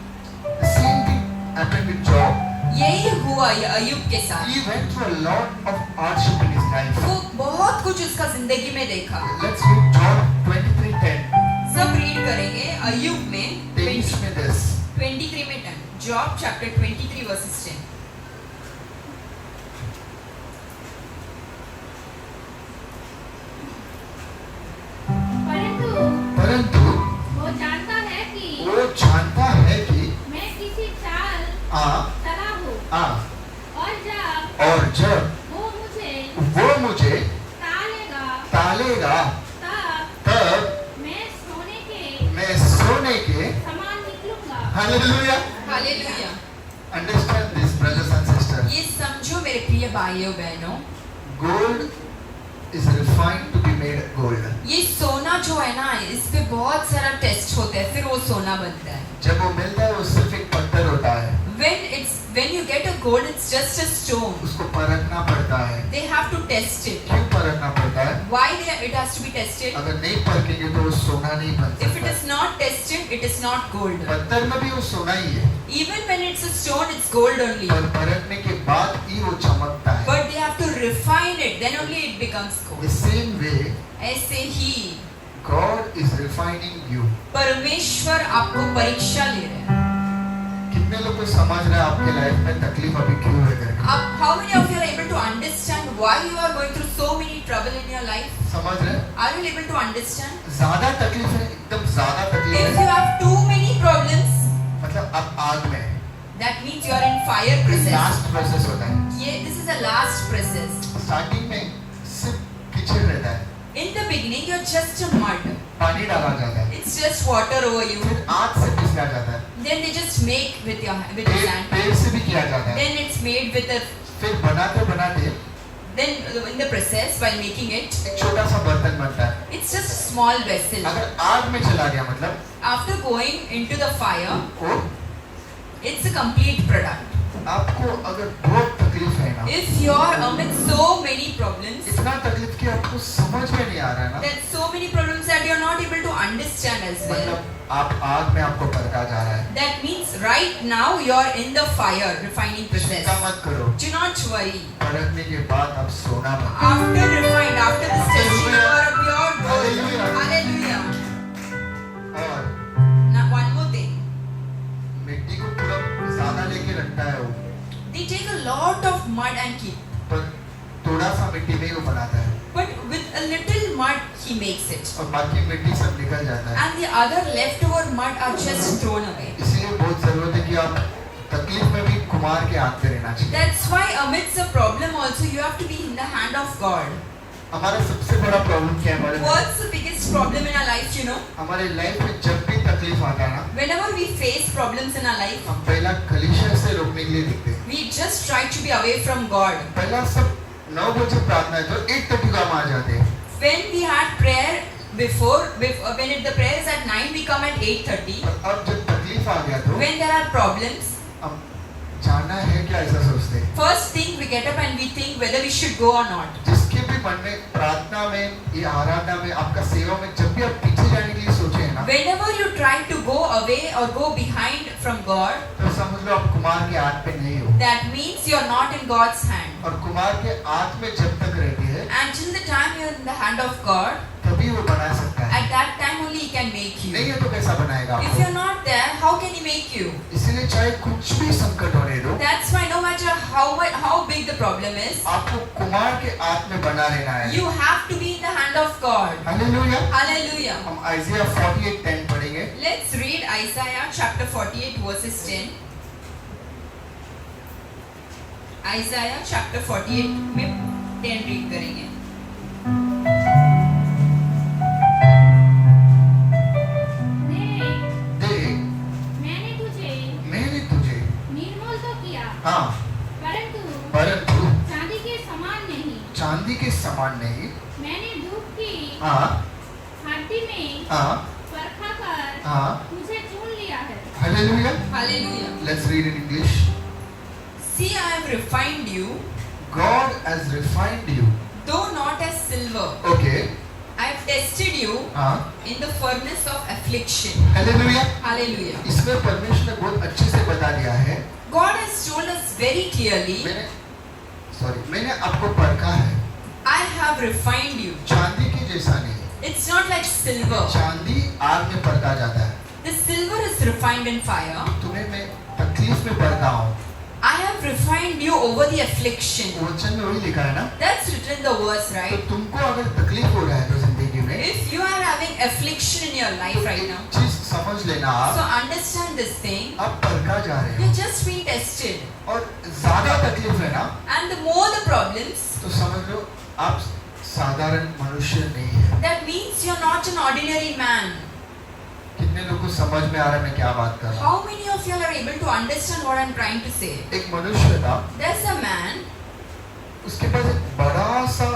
S2: The same thing happened with Job.
S1: यही हुआ अय्यूब के साथ।
S2: He went through a lot of hardship in his life.
S1: वो बहुत कुछ उसका जिंदगी में देखा।
S2: Let's read Job 23:10.
S1: सब रीड करेंगे अय्यूब में
S2: 23 में 10.
S1: 23 में 10, जॉब चैप्टर 23 वर्सेस 10।
S2: परंतु
S3: वो जानता है कि
S2: वो जानता है कि
S3: मैं किसी चाल चला हूँ
S2: और जब वो मुझे टालेगा तब मैं सोने के
S3: समान निकलूंगा।
S2: Hallelujah.
S1: Hallelujah.
S2: Understand this, brothers and sisters.
S1: ये समझो मेरे प्रिय भाइयों बहनों,
S2: Gold is refined to be made gold.
S1: ये सोना जो है ना, इस पे बहुत सारा टेस्ट होता है, फिर वो सोना बनता है।
S2: जब वो मिलता है वो सिर्फ एक पत्थर होता है,
S1: When you get a gold, it's just a stone.
S2: उसको परखना पड़ता है।
S1: They have to test it.
S2: क्यों परखना पड़ता है?
S1: Why it has to be tested?
S2: अगर नहीं परखेंगे तो वो सोना नहीं बन
S1: If it
S2: सकता।
S1: is not tested, it is not gold.
S2: पत्थर में भी वो सोना ही है,
S1: Even when it's a stone, it's gold only.
S2: पर परखने के बाद ही वो चमकता है।
S1: But they have to refine it, then only it becomes gold.
S2: The same way,
S1: ऐसे ही
S2: God is refining you.
S1: परमेश्वर आपको परीक्षा ले रहे हैं।
S2: कितने लोग को समझ रहे हैं आपके लाइफ में तकलीफ अभी क्यों है करके?
S1: How many of you are able to understand why you are going through so many trouble in your life?
S2: समझ रहे हैं?
S1: Are you able to understand?
S2: ज्यादा तकलीफ है, एकदम ज्यादा तकलीफ
S1: If
S2: है,
S1: you have too many problems,
S2: मतलब अब आग में है।
S1: that means you are in fire process.
S2: Last process होता है।
S1: This is the last process.
S2: Starting में सिर्फ कीचड़ रहता है,
S1: In the beginning, you're just a mud.
S2: पानी डाला जाता है,
S1: It's just water over you.
S2: फिर आग से पिसला जाता है,
S1: Then they just make with your hand.
S2: पेड़ से भी किया जाता है,
S1: Then it's made with a.
S2: फिर बनाते बनाते
S1: Then in the process while making it,
S2: एक छोटा सा बर्तन बनता है.
S1: it's just a small vessel.
S2: अगर आग में चला गया मतलब
S1: After going into the fire,
S2: वो
S1: it's a complete product.
S2: आपको अगर बहुत तकलीफ है ना,
S1: If you're amidst so many problems,
S2: इतना तकलीफ कि आपको समझ में नहीं आ रहा है ना,
S1: there's so many problems that you're not able to understand as well.
S2: मतलब आप आग में आपको परखा जा रहा है.
S1: That means right now you're in the fire refining process.
S2: चिंता मत करो,
S1: Do not worry.
S2: परखने के बाद आप सोना मत.
S1: After refined, after this testing, you are a pure gold.
S2: Hallelujah.
S1: Hallelujah.
S2: और
S1: Now one more thing.
S2: मिट्टी को पूरा ज्यादा लेके रखता है वो,
S1: They take a lot of mud and keep.
S2: पर थोड़ा सा मिट्टी में ही वो बनाता है,
S1: But with a little mud, he makes it.
S2: और बाकी मिट्टी सब निकल जाता है.
S1: And the other leftover mud are just thrown away.
S2: इसलिए बहुत जरूरत है कि आप तकलीफ में भी कुमार के हाथ में रहना चाहिए.
S1: That's why amidst the problem also you have to be in the hand of God.
S2: हमारा सबसे बड़ा प्रॉब्लम क्या है हमारे life?
S1: What's the biggest problem in our life, you know?
S2: हमारे लाइफ में जब भी तकलीफ आता है ना,
S1: Whenever we face problems in our life,
S2: हम पहला कलीसिया से रोकने के लिए दिखते हैं.
S1: we just try to be away from God.
S2: पहला सब 9 बजे प्रार्थना है तो 1:30 को हम आ जाते हैं.
S1: When we had prayer the prayer is at 9, we come at 8:30.
S2: और अब जब तकलीफ आ गया तो
S1: When there are problems,
S2: हम जाना है क्या ऐसा सोचते हैं.
S1: first thing we get up and we think whether we should go or not.
S2: जिसके भी मन में प्रार्थना में, ये आराधना में, आपका सेवा में जब भी आप पीछे जाने के लिए सोचे हैं ना,
S1: Whenever you try to go away or go behind from God,
S2: तो समझ लो आप कुमार के हाथ पे नहीं हो.
S1: that means you're not in God's hand.
S2: और कुमार के हाथ में जब तक रहती है
S1: Until the time you're in the hand of God,
S2: तभी वो बना सकता है.
S1: at that time only He can make you.
S2: नहीं है तो कैसा बनाएगा
S1: If
S2: आपको?
S1: you're not there, how can He make you?
S2: इसलिए चाहे कुछ भी संकट होने दो,
S1: That's why no matter how big the problem is,
S2: आपको कुमार के हाथ में बना रहना है.
S1: you have to be in the hand of God.
S2: Hallelujah.
S1: Hallelujah.
S2: हम आइजिया 48:10 पढ़ेंगे.
S1: Let's read Isaiah chapter 48 verses 10. Isaiah chapter 48 में 10 read करेंगे.
S2: देख, मैंने तुझे
S3: निर्मूल तो किया,
S2: हाँ,
S3: परंतु
S2: चांदी के समान नहीं.
S3: मैंने धूप की
S2: हाँ,
S3: हड्डी में
S2: हाँ,
S3: परखा कर
S2: हाँ.
S3: तुझे चुन लिया है.
S2: Hallelujah.
S1: Hallelujah.
S2: Let's read in English.
S1: See, I have refined you,
S2: God has refined you.
S1: though not as silver.
S2: Okay.
S1: I have tested you
S2: हाँ.
S1: in the furnace of affliction.
S2: Hallelujah.
S1: Hallelujah.
S2: इसमें परमेश्वर ने बहुत अच्छे से बता दिया है.
S1: God has told us very clearly,
S2: मैंने आपको परखा है.
S1: I have refined you.
S2: चांदी के जैसा नहीं.
S1: It's not like silver.
S2: चांदी आग में परखा जाता है.
S1: The silver is refined in fire.
S2: तुम्हें मैं तकलीफ में परखा हूँ.
S1: I have refined you over the affliction.
S2: वचन में वही लिखा है ना.
S1: That's written in the verse,
S2: तो
S1: right?
S2: तुमको अगर तकलीफ हो रहा है तो जिंदगी में,
S1: If you are having affliction in your life right now,
S2: चीज समझ लेना
S1: so
S2: आप
S1: understand this thing.
S2: आप परखा जा रहे
S1: You're
S2: हो.
S1: just being tested.
S2: और ज्यादा तकलीफ है ना,
S1: And the more the problems,
S2: तो समझ लो आप साधारण मनुष्य नहीं है.
S1: that means you're not an ordinary man.
S2: कितने लोगों को समझ में आ रहा है मैं क्या बात कर रहा हूँ.
S1: How many of you are able to understand what I'm trying to say?
S2: एक मनुष्य था,
S1: There's a man,
S2: उसके पास एक बड़ा सा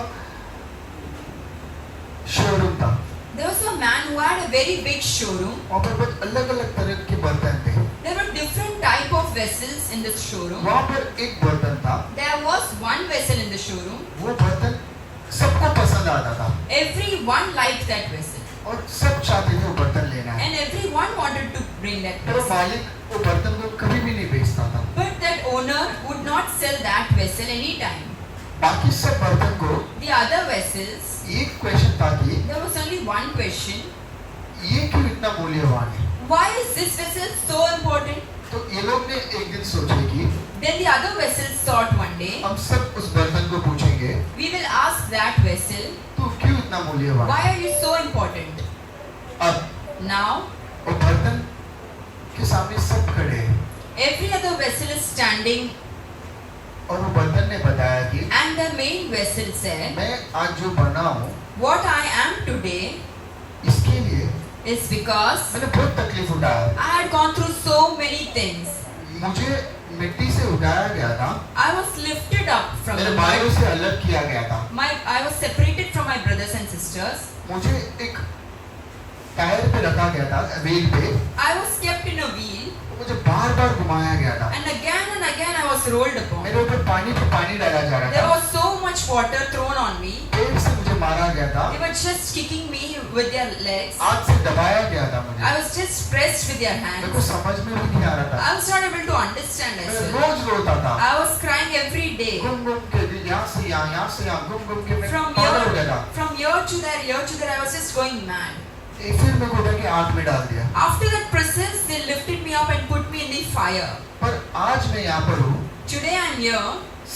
S2: शोरूम था.
S1: there was a man who had a very big showroom.
S2: वहाँ पर बहुत अलग अलग तरह के बर्तन थे.
S1: There were different type of vessels in this showroom.
S2: वहाँ पर एक बर्तन था,
S1: There was one vessel in the showroom.
S2: वो बर्तन सबको पसंद आता था
S1: Everyone liked that vessel.
S2: और सब चाहते थे वो बर्तन लेना है.
S1: And everyone wanted to bring that
S2: पर
S1: vessel.
S2: मालिक वो बर्तन को कभी भी नहीं बेचता था.
S1: But that owner would not sell that vessel anytime.
S2: बाकी सब बर्तन को
S1: The other vessels,
S2: एक क्वेश्चन था कि
S1: there was only one question.
S2: ये क्यों इतना मूल्यवान है.
S1: Why is this vessel so important?
S2: तो ये लोग ने एक दिन सोचे कि
S1: Then the other vessels thought one day,
S2: हम सब उस बर्तन को पूछेंगे
S1: we will ask that vessel,
S2: तू क्यों इतना मूल्यवान
S1: why
S2: है.
S1: are you so important?
S2: अब
S1: Now,
S2: वो बर्तन के सामने सब खड़े हैं
S1: every other vessel is standing
S2: और वो बर्तन ने बताया कि
S1: and the main vessel said,
S2: मैं आज जो बना हूँ
S1: what I am today,
S2: इसके इसके लिए
S1: is because
S2: मैंने बहुत तकलीफ उठाया।
S1: I had gone through so many things.
S2: मुझे मिट्टी से उठाया गया था,
S1: I was lifted up from
S2: मेरे
S1: the
S2: भाइयों
S1: mud.
S2: से अलग किया गया था,
S1: I was separated from my brothers and sisters.
S2: मुझे एक टायर पे रखा गया था, व्हील पे,
S1: I was kept in a wheel,
S2: मुझे बार बार घुमाया गया था,
S1: and again I was rolled upon.
S2: मेरे ऊपर पानी पे पानी डाला जा रहा
S1: There
S2: था,
S1: was so much water thrown on me.
S2: पेड़ से मुझे मारा गया था,
S1: They were just kicking me with their legs.
S2: हाथ से दबाया गया था मुझे,
S1: I was just pressed with their
S2: मेरे को
S1: hands.
S2: समझ में भी नहीं आ रहा था,
S1: I was not able to understand
S2: मैं
S1: myself.
S2: रोज रोता था,
S1: I was crying every day.
S2: घूम घूम के यहाँ से यहाँ से यहाँ घूम घूम के मैं
S1: From
S2: पागल हो गया था।
S1: here to there, I was just going mad.
S2: फिर मेरे को उठा के आग में डाल दिया,
S1: After that process, they lifted me up and put me in the fire.
S2: पर आज मैं यहाँ पर हूँ,
S1: Today I am here.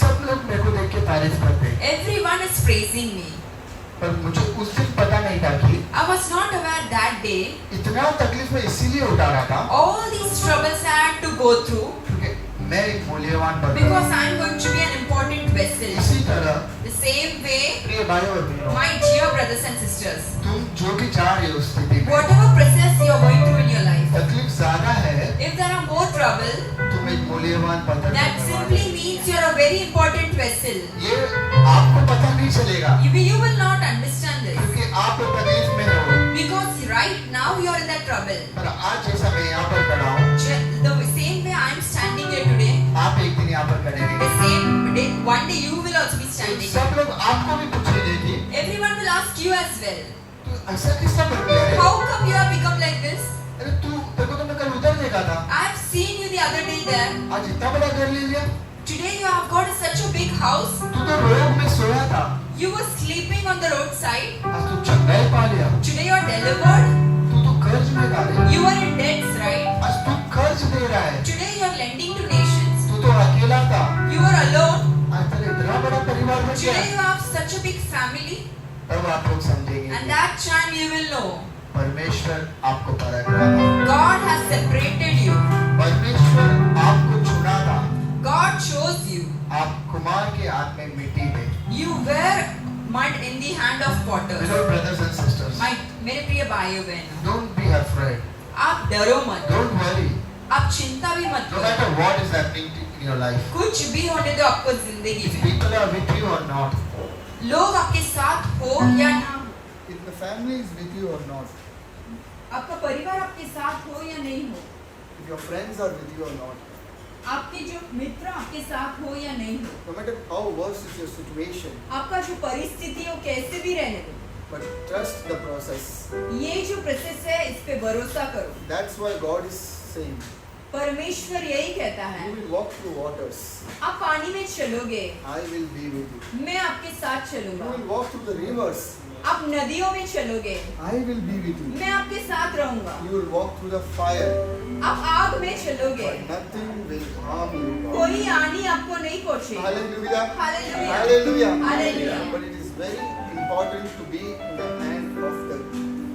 S2: सब लोग मेरे को देख के तारीफ करते हैं,
S1: Everyone is praising me.
S2: पर मुझे उस दिन पता नहीं था कि
S1: I was not aware that day.
S2: इतना तकलीफ मैं इसीलिए उठा रहा था
S1: All these troubles I had to go through
S2: क्योंकि मैं एक मूल्यवान बंदा
S1: because I am going to be an important vessel.
S2: इसी तरह
S1: The same way,
S2: प्रिय भाई और बहनों,
S1: my dear brothers and sisters,
S2: तुम जो भी जा रहे हो उस स्थिति में,
S1: whatever process you are going through in your life,
S2: तकलीफ ज्यादा है,
S1: if there are more trouble,
S2: तुम एक मूल्यवान पत्थर
S1: that
S2: बनने वाले
S1: simply
S2: हो।
S1: means you are a very important vessel.
S2: ये आपको पता नहीं चलेगा
S1: You will not understand this
S2: क्योंकि आप तकलीफ में हो,
S1: because right now you are in that trouble.
S2: पर आज जैसा मैं यहाँ पर खड़ा हूँ,
S1: The same way I am standing here today,
S2: आप एक दिन यहाँ पर खड़े
S1: the
S2: रहेंगे।
S1: same day, one day you will also be standing.
S2: सब लोग आपको भी पूछेंगे कि
S1: Everyone will ask you as well.
S2: तू ऐसा किसका बन गया है?
S1: How come you have become like this?
S2: अरे तू तेरे को तो मैं कल उधर देखा था,
S1: I have seen you the other day there.
S2: आज इतना बड़ा घर ले लिया,
S1: Today you have got such a big house.
S2: तू तो रोड में सोया था,
S1: You were sleeping on the roadside.
S2: आज तू चंगाई पा लिया,
S1: Today you are delivered.
S2: तू तो कर्ज में डाले,
S1: You are in debts, right?
S2: आज तू कर्ज दे रहा है,
S1: Today you are lending to nations.
S2: तू तो अकेला था,
S1: You are alone.
S2: आज तेरा इतना बड़ा परिवार बन गया,
S1: Today you have such a big family.
S2: तब आप लोग समझेंगे
S1: And that time you will know.
S2: परमेश्वर आपको परख रहा था,
S1: God has separated you.
S2: परमेश्वर आपको चुना था,
S1: God chose you.
S2: आप कुमार के हाथ में मिट्टी थे।
S1: You were mud in the hand of potters.
S2: Beloved brothers and sisters,
S1: मेरे प्रिय भाइयों बहनों,
S2: don't be afraid,
S1: आप डरो मत,
S2: don't worry,
S1: आप चिंता भी मत
S2: no
S1: करो.
S2: matter what is happening in your life,
S1: कुछ भी होने दो आपको जिंदगी
S2: if
S1: में,
S2: people are with you or not,
S1: लोग आपके साथ हो या ना,
S2: if the family is with you or not,
S1: आपका परिवार आपके साथ हो या नहीं हो,
S2: if your friends are with you or not,
S1: आपके जो मित्र आपके साथ हो या नहीं हो,
S2: no matter how worse is your situation,
S1: आपका जो परिस्थिति हो कैसे भी रहने दो,
S2: but trust the process.
S1: ये जो प्रोसेस है इस पे भरोसा करो.
S2: That's why God is saying,
S1: परमेश्वर यही कहता है,
S2: you will walk through waters,
S1: आप पानी में चलोगे,
S2: I will be with you.
S1: मैं आपके साथ
S2: You
S1: चलूंगा.
S2: will walk through the rivers,
S1: आप नदियों में चलोगे,
S2: I will be with you.
S1: मैं आपके साथ रहूंगा.
S2: You will walk through the fire,
S1: आप आग में चलोगे,
S2: but nothing will harm you.
S1: कोई हानि आपको नहीं पहुंचेगी.
S2: Hallelujah.
S1: Hallelujah.
S2: Hallelujah.
S1: Hallelujah.
S2: But it is very important to be in the hand of the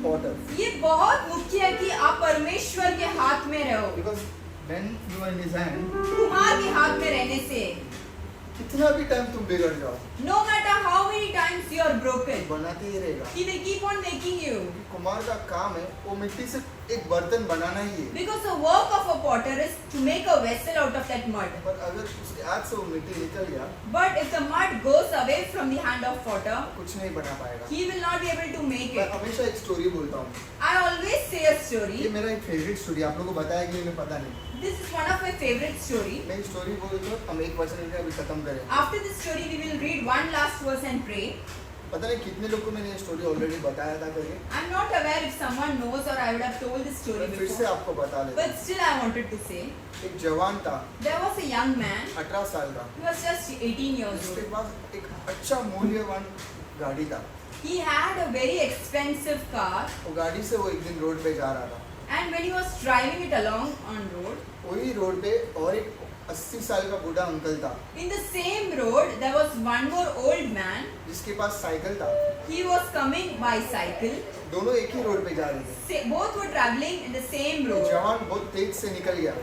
S2: potter.
S1: ये बहुत मुख्य है कि आप परमेश्वर के हाथ में रहो.
S2: Because when you are in his hand,
S1: Kumar के हाथ में रहने से
S2: कितना भी टाइम तुम बिगड़ जाओ,
S1: no matter how many times you are broken,
S2: बनाते ही रहेगा.
S1: he will keep on making you.
S2: Kumar का काम है वो मिट्टी से एक बर्तन बनाना ही है.
S1: Because the work of a potter is to make a vessel out of that mud.
S2: पर अगर उसके हाथ से वो मिट्टी निकल गया,
S1: But if the mud goes away from the hand of potter,
S2: कुछ नहीं बना पाएगा.
S1: he will not be able to make
S2: मैं
S1: it.
S2: हमेशा एक स्टोरी बोलता हूँ.
S1: I always say a
S2: ये
S1: story.
S2: मेरा एक फेवरेट स्टोरी, आप लोगों को बताया कि नहीं पता नहीं.
S1: This is one of my favorite story.
S2: मैं स्टोरी बोलता हूँ, हम एक वचन इनका अभी खत्म करें.
S1: After this story, we will read one last verse and pray.
S2: पता नहीं कितने लोग को मैंने ये स्टोरी ऑलरेडी बताया था करके,
S1: I'm not aware if someone knows or I would have told this story
S2: मैं फिर से
S1: before.
S2: आपको बता देता
S1: But still I wanted to say,
S2: हूँ. एक जवान था,
S1: there was a young man,
S2: 18 साल का,
S1: he was just 18 years
S2: उसके
S1: old.
S2: पास एक अच्छा मूल्यवान गाड़ी था.
S1: He had a very expensive car,
S2: वो गाड़ी से वो एक दिन रोड पे जा रहा था.
S1: and when he was driving it along on road,
S2: वही रोड पे और एक 80 साल का बूढ़ा अंकल था,
S1: in the same road there was one more old man.
S2: जिसके पास साइकिल था.
S1: He was coming by cycle.
S2: दोनों एक ही रोड पे जा रहे थे.
S1: Both were traveling in the same
S2: वो
S1: road.
S2: जवान बहुत तेज से निकल गया.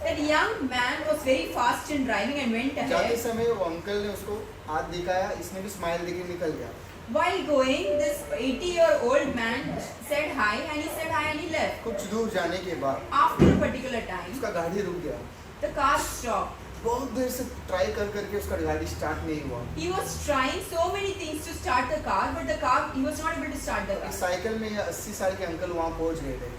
S1: That young man was very fast in driving and went
S2: जाते
S1: ahead.
S2: समय वो अंकल ने उसको हाथ दिखाया, इसने भी स्माइल देके निकल गया.
S1: While going, this 80-year-old man said hi and he said hi and he left.
S2: कुछ दूर जाने के बाद
S1: After a particular time,
S2: उसका गाड़ी रुक गया,
S1: the car stopped.
S2: बहुत देर से ट्राई कर करके उसका गाड़ी स्टार्ट नहीं हुआ।
S1: He was trying so many things to start the car, but the car, he was not able to start the
S2: एक
S1: car.
S2: साइकिल में ये 80 साल के अंकल वहाँ पहुँच गए थे।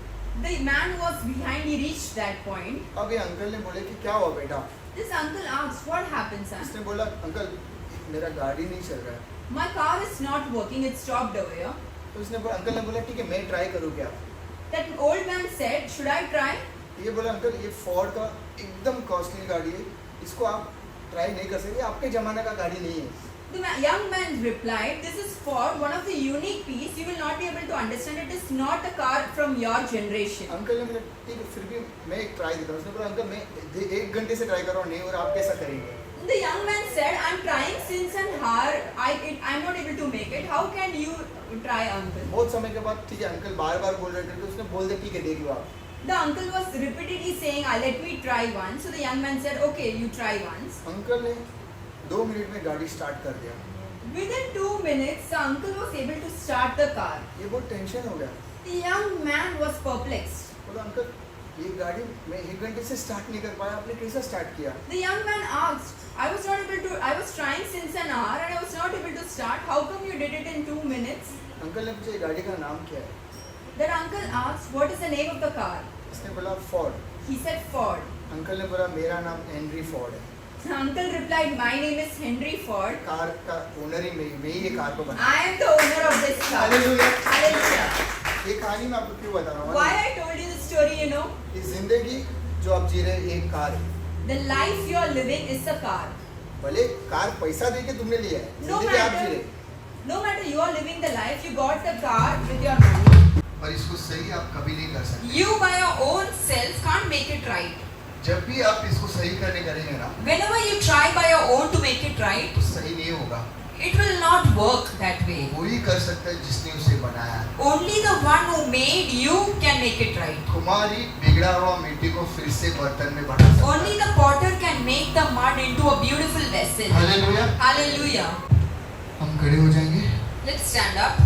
S1: The man who was behind, he reached that point.
S2: अब ये अंकल ने बोले कि क्या हुआ बेटा?
S1: This uncle asked, what happened, son?
S2: उसने बोला अंकल मेरा गाड़ी नहीं चल रहा है।
S1: My car is not working, it stopped over here.
S2: तो उसने बोला अंकल ने बोला ठीक है मैं ट्राई करूँ क्या?
S1: That old man said, should I try?
S2: ये बोला अंकल ये फोर्ड का एकदम कॉस्टली गाड़ी है, इसको आप ट्राई नहीं कर सकते, आपके ज़माने का गाड़ी नहीं है।
S1: The young man replied, this is Ford, one of the unique piece. You will not be able to understand. It is not a car from your generation.
S2: Uncle ने बोला ठीक है फिर भी मैं एक ट्राई देता हूँ। उसने बोला अंकल मैं 1 घंटे से ट्राई कर रहा हूँ नहीं और आप कैसा करेंगे?
S1: The young man said, I'm trying since an hour. I'm not able to make it. How can you try, uncle?
S2: बहुत समय के बाद ठीक है अंकल बार बार बोल रहे थे तो उसने बोल दिया ठीक है देख लो आप।
S1: The uncle was repeatedly saying, let me try once. So the young man said, okay, you try once.
S2: Uncle ने 2 मिनट में गाड़ी स्टार्ट कर दिया।
S1: Within 2 minutes, the uncle was able to start the car.
S2: ये बहुत tension हो गया।
S1: The young man was perplexed.
S2: बोला अंकल ये गाड़ी मैं 1 घंटे से स्टार्ट नहीं कर पाया, आपने कैसे स्टार्ट किया?
S1: The young man asked, I was trying since an hour and I was not able to start. How come you did it in 2 minutes?
S2: Uncle ने पूछा ये गाड़ी का नाम क्या है?
S1: That uncle asked, what is the name of the car?
S2: उसने बोला Ford.
S1: He said Ford.
S2: Uncle ने बोला मेरा नाम हेनरी फोर्ड है।
S1: The uncle replied, my name is Henry Ford.
S2: Car का ओनर ही मैं ही ये कार को बना।
S1: I am the owner of this car.
S2: Hallelujah.
S1: Hallelujah.
S2: ये कहानी मैं आपको क्यों बता रहा हूँ?
S1: Why I told you this story, you know?
S2: ये जिंदगी जो आप जी रहे हैं एक कार है।
S1: The life you are living is a car.
S2: भले कार पैसा दे के तुमने लिया है,
S1: No
S2: जिंदगी आप जी रहे
S1: matter, no matter you are living the life, you got the car with your money.
S2: पर इसको सही आप कभी नहीं कर सकते।
S1: You by your own self can't make it right.
S2: जब भी आप इसको सही करने करेंगे ना,
S1: Whenever you try by your own to make it right,
S2: तो सही नहीं होगा।
S1: it will not work that way.
S2: वही कर सकता है जिसने उसे बनाया है।
S1: Only the one who made you can make it right.
S2: तुम्हारी बिगड़ा हुआ मिट्टी को फिर से बर्तन में बना सकता है।
S1: Only the potter can make the mud into a beautiful vessel.
S2: Hallelujah.
S1: Hallelujah.
S2: हम खड़े हो जाएंगे।
S1: Let's stand up.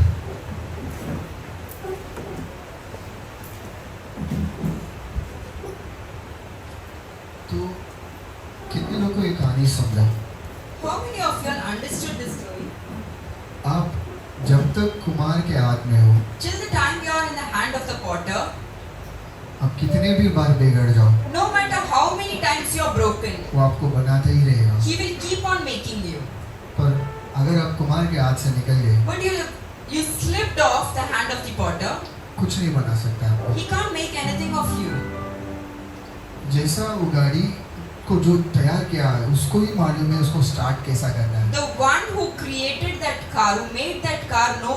S2: तो कितने लोगों को ये कहानी समझा?
S1: How many of you all understood this story?
S2: आप जब तक कुमार के हाथ में हो,
S1: Till the time you are in the hand of the potter,
S2: आप कितने भी बार बिगड़ जाओ,
S1: no matter how many times you are broken,
S2: वो आपको बनाता ही रहेगा।
S1: he will keep on making you.
S2: पर अगर आप कुमार के हाथ से निकल गए,
S1: But you slipped off the hand of the potter,
S2: कुछ नहीं बना सकता आपको।
S1: he can't make anything of you.
S2: जैसा वो गाड़ी को जो तैयार किया है उसको ही मालूम है उसको स्टार्ट कैसा करना है।
S1: The one who created that car, who made that car, know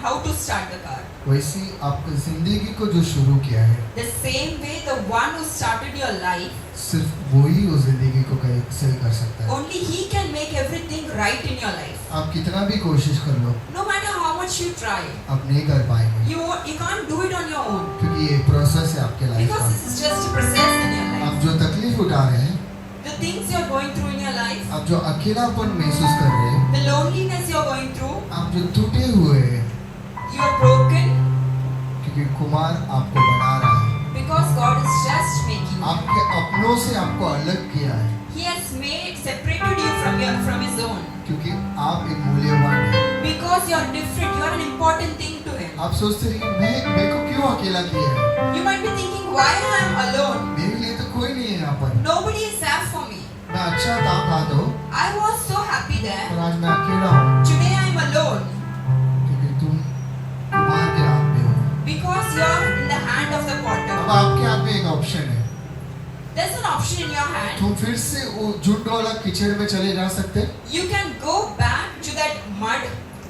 S1: how to start the car.
S2: वैसे आपकी जिंदगी को जो शुरू किया है,
S1: The same way, the one who started your life,
S2: सिर्फ वही उस जिंदगी को सही कर सकता है।
S1: only he can make everything right in your life.
S2: आप कितना भी कोशिश कर लो,
S1: No matter how much you try,
S2: आप नहीं कर पाएंगे,
S1: you can't do it on your own.
S2: क्योंकि ये प्रोसेस है आपके लाइफ
S1: Because
S2: का।
S1: this is just a process in your life.
S2: आप जो तकलीफ उठा रहे हैं,
S1: The things you are going through in your life,
S2: आप जो अकेलापन महसूस कर रहे हैं,
S1: the loneliness you are going through,
S2: आप जो टूटे हुए हैं,
S1: you are broken
S2: क्योंकि कुमार आपको बना रहा है,
S1: because God is just making you.
S2: आपके अपनों से आपको अलग किया है,
S1: He has separated you from His own.
S2: क्योंकि आप एक मूल्यवान हैं।
S1: Because you are different, you are an important thing to Him.
S2: आप सोचते रहिए मेरे को क्यों अकेला किया है?
S1: You might be thinking, why I am alone?
S2: मेरे लिए तो कोई नहीं है यहाँ पर।
S1: Nobody is there for me.
S2: मैं अच्छा था तो,
S1: I was so happy there.
S2: पर आज मैं अकेला हूँ,
S1: Today I am alone
S2: क्योंकि तुम कुमार के हाथ में हो।
S1: because you are in the hand of the
S2: अब
S1: potter.
S2: आपके हाथ में एक ऑप्शन है,
S1: There's an option in your hand.
S2: तुम फिर से वो झुंड वाला कीचड़ में चले जा सकते,
S1: You can go back to that mud,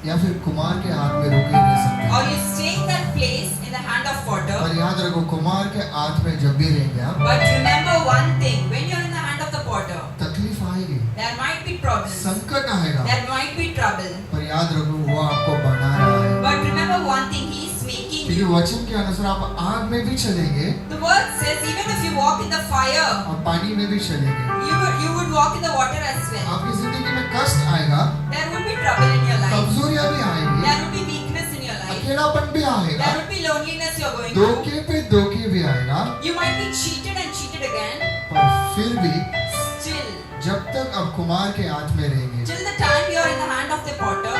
S2: या फिर कुमार के हाथ में रुक ही नहीं सकते।
S1: or you stay in that place in the hand of potter.
S2: और याद रखो कुमार के हाथ में जब भी रहेंगे आप,
S1: But remember one thing, when you're in the hand of the potter,
S2: तकलीफ आएगी,
S1: there might be problems,
S2: संकट आएगा,
S1: there might be trouble.
S2: पर याद रखो वो आपको बना रहा है,
S1: But remember one thing, He is making
S2: क्योंकि
S1: you.
S2: वचन के अनुसार आप आग में भी चलेंगे
S1: The word says, even if you walk in the fire,
S2: और पानी में भी चलेंगे।
S1: you would walk in the water as well.
S2: आपकी जिंदगी में कष्ट आएगा,
S1: There would be trouble in your life.
S2: कमजोरियां भी आएंगी, कुमार के हाथ में रहेंगे।
S1: Till the time you are in the hand of the potter,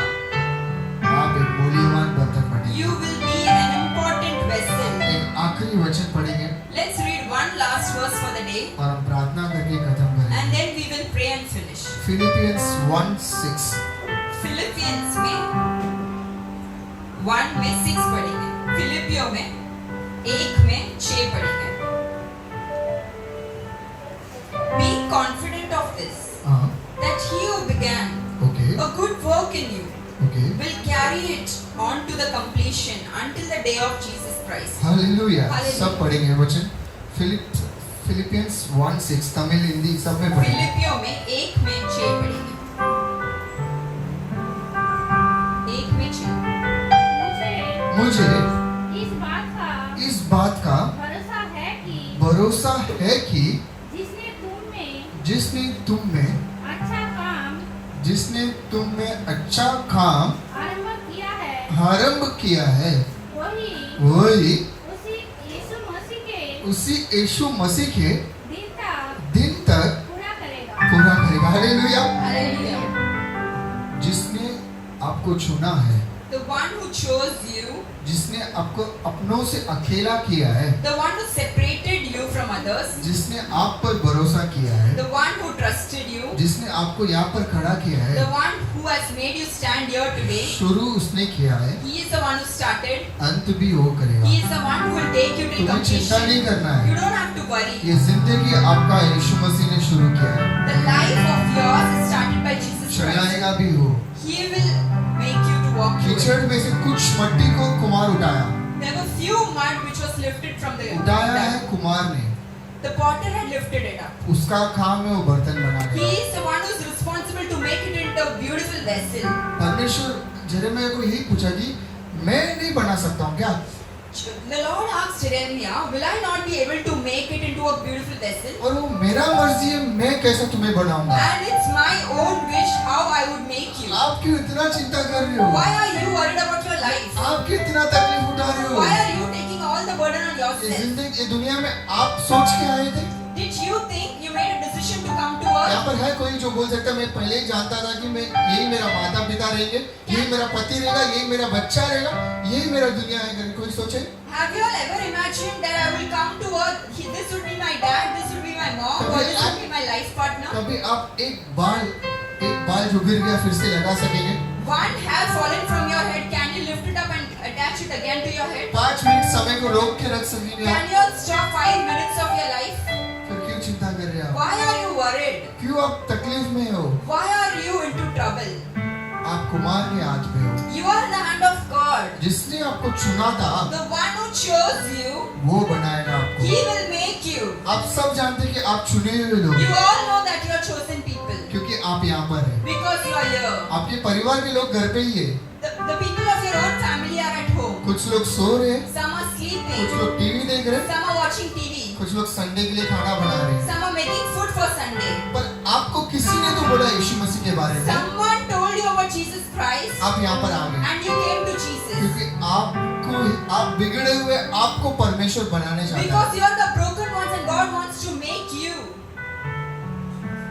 S2: आप एक मूल्यवान बर्तन बनेंगे।
S1: you will be an important vessel.
S2: एक आखिरी वचन पढ़ेंगे
S1: Let's read one last verse for the day,
S2: और हम प्रार्थना करके खत्म करेंगे।
S1: and then we will pray and finish.
S2: Philippians 1:6
S1: Philippians में 1 में 6 पढ़ेंगे, फिलिपियो में 1 में 6 पढ़ेंगे। Be confident of this,
S2: हाँ
S1: that he who began
S2: okay
S1: a good work in you
S2: okay
S1: will carry it on to the completion until the day of Jesus Christ.
S2: Hallelujah.
S1: Hallelujah.
S2: सब पढ़ेंगे वचन। फिलिपियंस 1:6 तमिल हिंदी सब में पढ़ेंगे।
S1: फिलिपियो में 1 में 6 पढ़ेंगे, 1 में 6।
S3: मुझे
S2: मुझे इस बात का भरोसा है कि जिसने तुम में अच्छा काम आरंभ किया है वही उसी यीशु मसीह के दिन तक पूरा करेगा। हालेलुया।
S1: हालेलुया।
S2: जिसने आपको चुना है,
S1: The one who chose you,
S2: जिसने आपको अपनों से अकेला किया है,
S1: the one who separated you from others,
S2: जिसने आप पर भरोसा किया है,
S1: the one who trusted you,
S2: जिसने आपको यहाँ पर खड़ा किया
S1: the
S2: है,
S1: one who has made you stand here today,
S2: शुरू उसने किया है,
S1: he is the one who started,
S2: अंत भी वो करेगा।
S1: he is the one who will take you till
S2: तुम्हें चिंता
S1: completion.
S2: नहीं करना
S1: You
S2: है।
S1: don't have to worry.
S2: ये जिंदगी आपका यीशु मसीह ने शुरू किया है,
S1: The life of yours is started by Jesus Christ.
S2: चलाएगा भी हो।
S1: He will make you to walk through it.
S2: कीचड़ में से कुछ मट्टी को कुमार उठाया
S1: There were few mud which was lifted from the
S2: उठाया है कुमार ने,
S1: The potter had lifted it up.
S2: उसका काम है वो बर्तन
S1: He
S2: बनाने।
S1: is the one who is responsible to make it into a beautiful vessel.
S2: परमेश्वर यिर्मयाह को यही पूछा कि मैं नहीं बना सकता हूँ क्या?
S1: The Lord asked Jeremiah, will I not be able to make it into a beautiful vessel?
S2: और वो मेरा मर्जी है, मैं कैसे तुम्हें बनाऊंगा?
S1: And it's my own wish how I would make you.
S2: आप क्यों इतना चिंता कर रहे हो?
S1: Why are you worried about your life?
S2: आप क्यों इतना तकलीफ उठा रहे हो?
S1: Why are you taking all the burden on
S2: ये
S1: yourself?
S2: जिंदगी ये दुनिया में आप सोच के आए थे?
S1: Did you think you made a decision to come to
S2: यहाँ
S1: earth?
S2: पर है कोई जो बोल सकता है मैं पहले ही जानता था कि मैं यही मेरा माता पिता रहेंगे, यही मेरा पति रहेगा, यही मेरा बच्चा रहेगा, यही मेरा दुनिया है, करके कोई सोचे?
S1: Have you all ever imagined that I will come to earth? This would be my dad, this would be my mom, or this would be my life partner?
S2: कभी आप एक बाल जो गिर गया फिर से लगा सकेंगे?
S1: One hair fallen from your head, can you lift it up and attach it again to your head?
S2: 5 minute समय को रोक के रख सकेंगे आप?
S1: Can you all stop 5 minutes of your life?
S2: फिर क्यों चिंता कर रहे हैं आप?
S1: Why are you worried?
S2: क्यों आप तकलीफ में हो?
S1: Why are you into trouble?
S2: आप कुमार के हाथ में हो,
S1: You are in the hand of God.
S2: जिसने आपको चुना था
S1: The one who chose you,
S2: वो बनाएगा आपको।
S1: He will make you.
S2: आप सब जानते हैं कि आप चुने हुए लोग
S1: You
S2: हैं,
S1: all know that you are chosen people
S2: क्योंकि आप यहाँ पर हैं।
S1: because you are here.
S2: आपके परिवार के लोग घर पे ही है,
S1: The people of your own family are at home.
S2: कुछ लोग सो रहे हैं,
S1: Some are
S2: कुछ
S1: sleeping.
S2: लोग टीवी देख रहे हैं,
S1: Some are watching TV.
S2: कुछ लोग संडे के लिए खाना बना रहे हैं।
S1: Some are making food for Sunday.
S2: पर आपको किसी ने तो बोला यीशु मसीह के बारे में,
S1: Someone told you about Jesus Christ
S2: आप यहाँ पर आ गए,
S1: and you came to Jesus.
S2: क्योंकि आप बिगड़े हुए आपको परमेश्वर बनाने चाहता
S1: Because you are the broken ones and God wants to make you.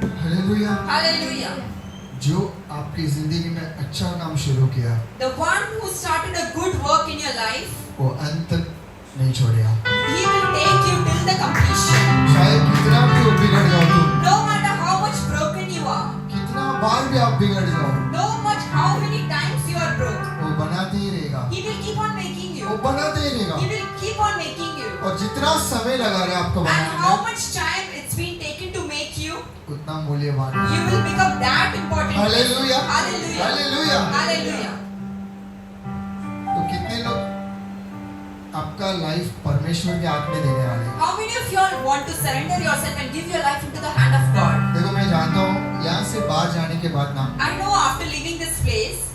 S2: है। हालेलुया।
S1: Hallelujah.
S2: जो आपकी जिंदगी में अच्छा काम शुरू किया,
S1: The one who started a good work in your life,
S2: वो अंत तक नहीं छोड़ेगा।
S1: He will take you till the completion.
S2: चाहे कितना भी वो बिगड़ जाओ तुम,
S1: No matter how much broken you are,
S2: कितना बार भी आप बिगड़ जाओ,
S1: no much how many times you are broke,
S2: वो बनाते ही रहेगा,
S1: He will keep on making
S2: वो
S1: you.
S2: बनाते ही रहेगा।
S1: He will keep on making you.
S2: और जितना समय लगा रहे आपको
S1: And
S2: बनाने
S1: how
S2: में,
S1: much time it's been taken to make you,
S2: उतना मूल्यवान है।
S1: you will become that important.
S2: Hallelujah.
S1: Hallelujah.
S2: Hallelujah.
S1: Hallelujah.
S2: तो कितने लोग आपका लाइफ परमेश्वर के हाथ में देने वाले हैं?
S1: How many of you all want to surrender yourself and give your life into the hand of God?
S2: देखो मैं जानता हूँ यहाँ से बाहर जाने के बाद ना
S1: I know after leaving this place,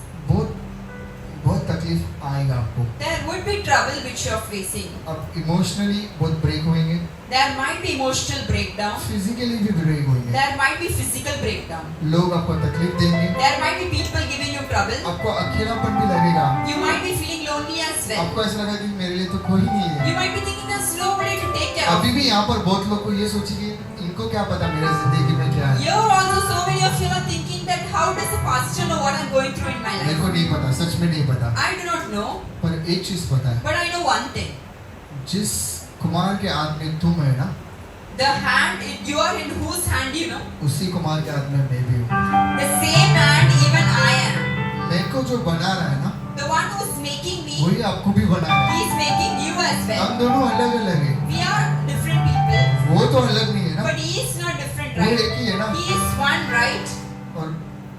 S2: बहुत तकलीफ आएगा आपको।
S1: there would be trouble which you are facing.
S2: अब इमोशनली बहुत ब्रेक होंगे,
S1: There might be emotional breakdown.
S2: Physically भी ब्रेक होंगे,
S1: There might be physical breakdown.
S2: लोग आपको तकलीफ देंगे,
S1: There might be people giving you trouble.
S2: आपको अकेलापन भी लगेगा,
S1: You might be feeling lonely as well.
S2: आपको ऐसा लगा कि मेरे लिए तो कोई नहीं है।
S1: You might be thinking there's nobody to take care of.
S2: अभी भी यहाँ पर बहुत लोग को ये सोचिए कि इनको क्या पता मेरे जिंदगी में क्या है?
S1: Here also so many of you are thinking that how does a pastor know what I'm going through in my
S2: मेरे
S1: life?
S2: को नहीं पता, सच में नहीं पता।
S1: I do not know,
S2: पर एक चीज पता है,
S1: but I know one thing.
S2: जिस कुमार के हाथ में तुम है ना,
S1: The hand, you are in whose hand you know?
S2: उसी कुमार के हाथ में मैं भी हूँ।
S1: The same hand even I am.
S2: मेरे को जो बना रहा है ना,
S1: The one who is making me,
S2: वही आपको भी बना रहा है।
S1: he is making you as well.
S2: हम दोनों अलग अलग हैं।
S1: We are different people,
S2: वो तो अलग नहीं है ना,
S1: but he is not different,
S2: वो
S1: right?
S2: एक ही है ना।
S1: He is one, right?
S2: और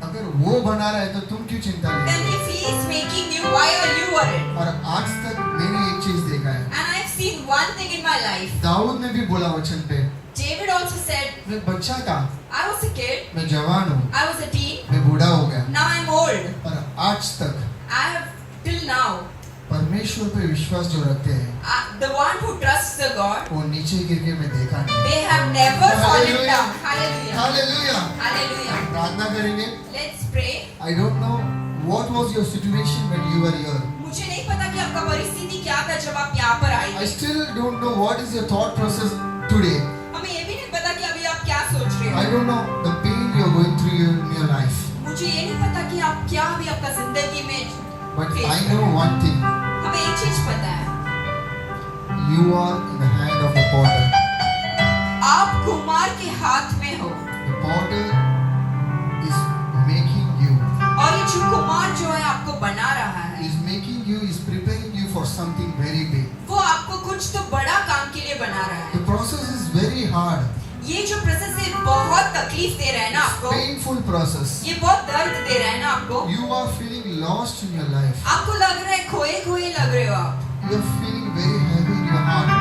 S2: अगर वो बना रहा है तो तुम क्यों चिंता ले
S1: Then
S2: रहे हो?
S1: if he is making you, why are you worried?
S2: और आज तक मैंने एक चीज देखा है,
S1: And I have seen one thing in my life.
S2: Dawood ने भी बोला वचन पे,
S1: David also said,
S2: मैं बच्चा था,
S1: I was a kid,
S2: मैं जवान हूँ,
S1: I was a teen,
S2: मैं बूढ़ा हो गया,
S1: now I'm old.
S2: और आज तक
S1: I have till now,
S2: परमेश्वर पे विश्वास जो रखते हैं,
S1: the one who trusts the God,
S2: वो नीचे गिर के मैं देखा नहीं।
S1: they have never fallen
S2: Hallelujah.
S1: down. Hallelujah.
S2: Hallelujah.
S1: Hallelujah.
S2: प्रार्थना करेंगे।
S1: Let's pray.
S2: I don't know what was your situation when you were here.
S1: मुझे नहीं पता कि आपका परिस्थिति क्या था जब आप यहाँ पर आए
S2: I
S1: थे।
S2: still don't know what is your thought process today.
S1: हमें ये भी नहीं पता कि अभी आप क्या सोच रहे
S2: I
S1: हो।
S2: don't know the pain you are going through in your life.
S1: मुझे ये नहीं पता कि आप क्या अभी आपका जिंदगी में
S2: But
S1: face
S2: I
S1: कर
S2: know
S1: रहे हो।
S2: one thing.
S1: हमें एक चीज पता है,
S2: You are in the hand of the potter.
S1: आप कुमार के हाथ में हो,
S2: The potter is making you.
S1: और ये जो कुमार जो है आपको बना रहा है,
S2: Is making you, is preparing you for something very big.
S1: वो आपको कुछ तो बड़ा काम के लिए बना रहा
S2: The
S1: है।
S2: process is very hard.
S1: ये जो प्रोसेस है बहुत तकलीफ दे रहा है ना आपको,
S2: Painful process.
S1: ये बहुत दर्द दे रहा है ना आपको,
S2: You are feeling lost in your life.
S1: आपको लग रहा है खोए खोए लग रहे हो आप,
S2: You are feeling very heavy in your heart.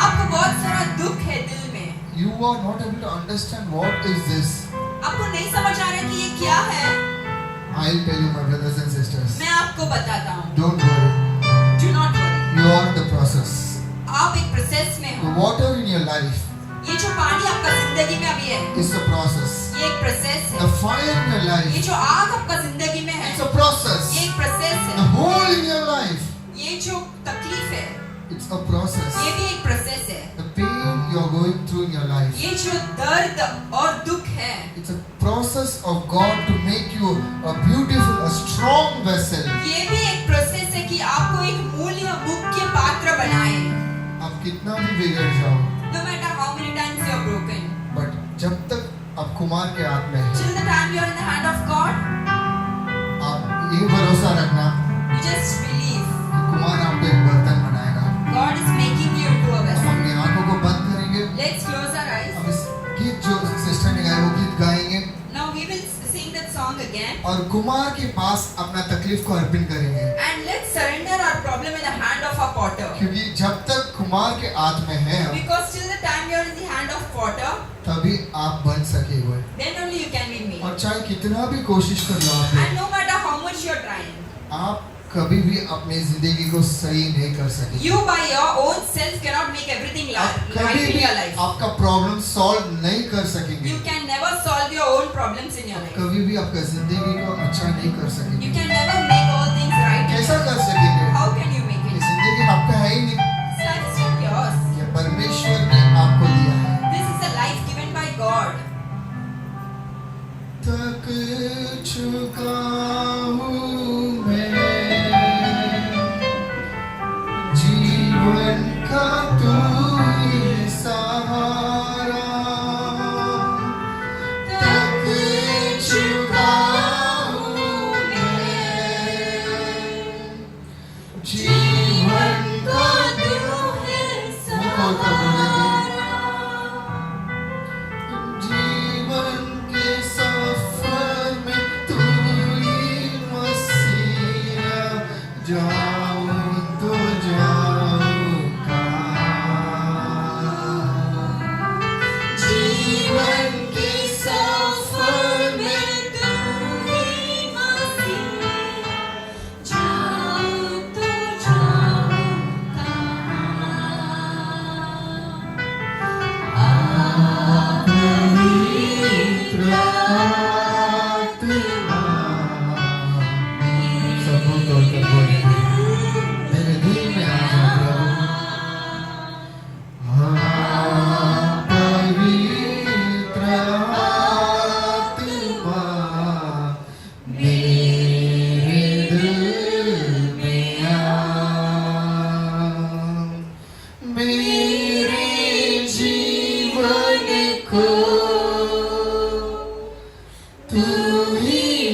S1: आपको बहुत सारा दुख है दिल में,
S2: You are not able to understand what is this.
S1: आपको नहीं समझ आ रहा है कि ये क्या है।
S2: I'll tell you, my brothers and sisters.
S1: मैं आपको बताता हूँ,
S2: Don't worry.
S1: do not worry,
S2: You are in the process.
S1: आप एक प्रोसेस में
S2: The
S1: हो।
S2: water in your life
S1: ये जो पानी आपका जिंदगी में अभी है,
S2: is the process.
S1: ये एक प्रोसेस
S2: The
S1: है।
S2: fire in your
S1: ये
S2: life,
S1: जो आग आपका जिंदगी में है,
S2: it's a process.
S1: ये एक प्रोसेस
S2: The
S1: है।
S2: hole in your life,
S1: ये जो तकलीफ है,
S2: it's a process.
S1: ये भी एक प्रोसेस है।
S2: The pain you are going through in your life,
S1: ये जो दर्द और दुख है,
S2: it's a process of God to make you a beautiful, a strong vessel.
S1: ये भी एक प्रोसेस है कि आपको एक मूल्य मुख्य पात्र बनाए।
S2: आप कितना भी बिगड़ जाओ,
S1: No matter how many times you are broken,
S2: but जब तक आप कुमार के हाथ में
S1: till
S2: है,
S1: the time you are in the hand of God,
S2: आप ये भरोसा रखना
S1: you just believe
S2: कि कुमार आपको एक बर्तन बनाएगा।
S1: God is making you into a
S2: हम
S1: vessel.
S2: अपनी आंखों को बंद करेंगे,
S1: Let's close our eyes.
S2: हम इस गीत जो सिस्टर ने गाया वो गीत गाएंगे
S1: Now we will sing that song again,
S2: और कुमार के पास अपना तकलीफ को अर्पण करेंगे,
S1: and let's surrender our problem in the hand of our potter.
S2: क्योंकि जब तक कुमार के हाथ में है हम,
S1: Because till the time you are in the hand of potter,
S2: तभी आप बन सकेंगे।
S1: then only you can be made.
S2: और चाहे कितना भी कोशिश कर लो आप,
S1: And no matter how much you are trying,
S2: आप कभी भी अपनी जिंदगी को सही नहीं कर सकेंगे।
S1: you by your own self cannot make everything
S2: आप
S1: right
S2: कभी
S1: in
S2: भी
S1: your life.
S2: आपका प्रॉब्लम सॉल्व नहीं कर सकेंगे,
S1: You can never solve your own problems in your life.
S2: कभी भी आपका जिंदगी को अच्छा नहीं कर
S1: You
S2: सकेंगे।
S1: can never make all things right. in
S2: कैसा
S1: your
S2: कर
S1: life.
S2: सकेंगे?
S1: How can you make
S2: ये
S1: it?
S2: जिंदगी आपका है ही नहीं,
S1: This life is not yours.
S2: ये परमेश्वर ने आपको दिया है।
S1: This is a life given by God.
S2: थक चुका हूँ मैं, जीवन का तू ही सहारा। थक चुका हूँ मैं, जीवन का जीवन के सफर में तू ही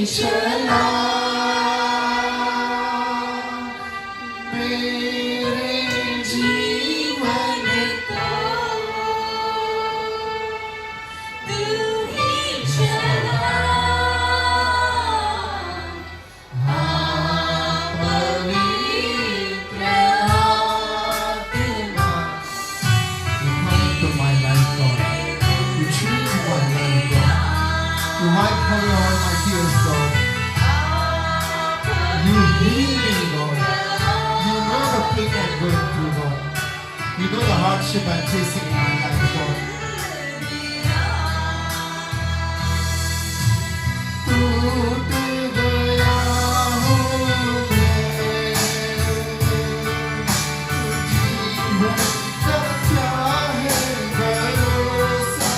S2: चला मेरे जीवन
S3: को तू ही चला
S2: पवित्र आत्मा You come to my life, God. You change my life, God. You wipe away all my tears, God. You heal me, Lord. You know the pain I'm going through, Lord. You know the hardship I'm facing in my life, Lord. टूट गया हूँ मैं, जीवन का क्या है भरोसा।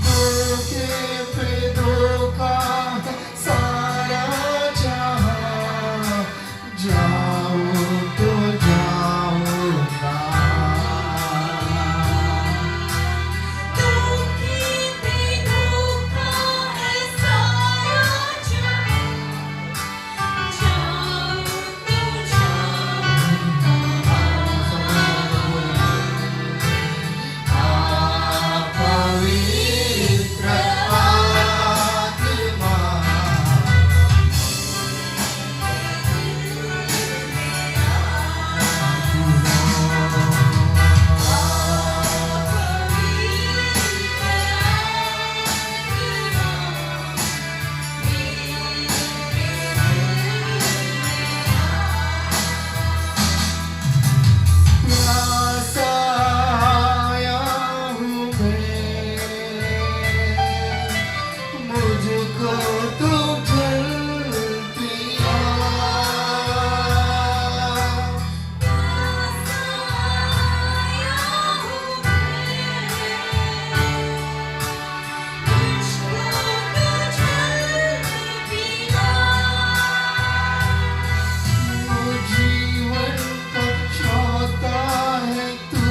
S2: धोखे पे धोखा सारा जहां, जाऊं तो जाऊंगा। पवित्र आत्मा प्यासा आया हूँ मैं, मुझको तू जलती जीवन का चाहता है तू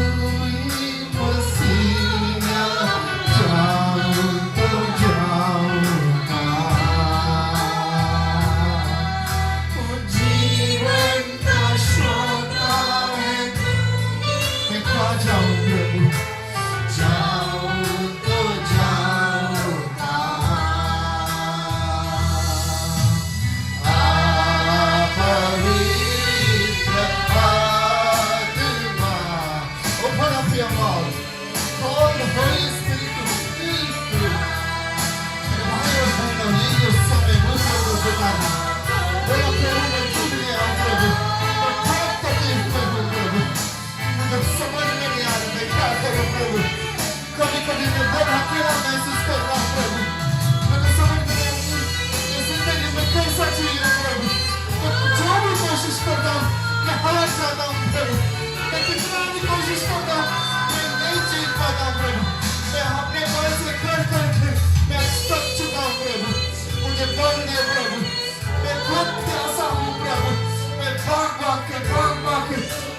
S2: ही मसीहा, जाऊं तो जाऊंगा। जीवन का श्रोता है मैं खा जाऊं प्रभु, जाऊं तो जाऊंगा। पवित्र आत्मा Open up your mouth. Call the Holy Spirit to speak to you. ये समय दूसरों को बताना मेरा प्रभु मैं चुप गया हूँ प्रभु, मैं बहुत तकलीफ में हूँ प्रभु, मुझे समझ में नहीं आ रहा मैं क्या करूँ प्रभु। कभी कभी मैं बहुत अकेला महसूस कर रहा हूँ प्रभु, मुझे समझ में नहीं आता ये जिंदगी में कैसा चाहिए प्रभु। मैं जो भी कोशिश करता हूँ मैं हार जाता हूँ प्रभु, मैं कितना भी कोशिश करता हूँ मैं नहीं जीत पाता हूँ प्रभु। मैं अपने मन से कर करके मैं थक चुका हूँ प्रभु, मुझे बल दे प्रभु। मैं बहुत प्यासा हूँ प्रभु, मैं भाग भाग के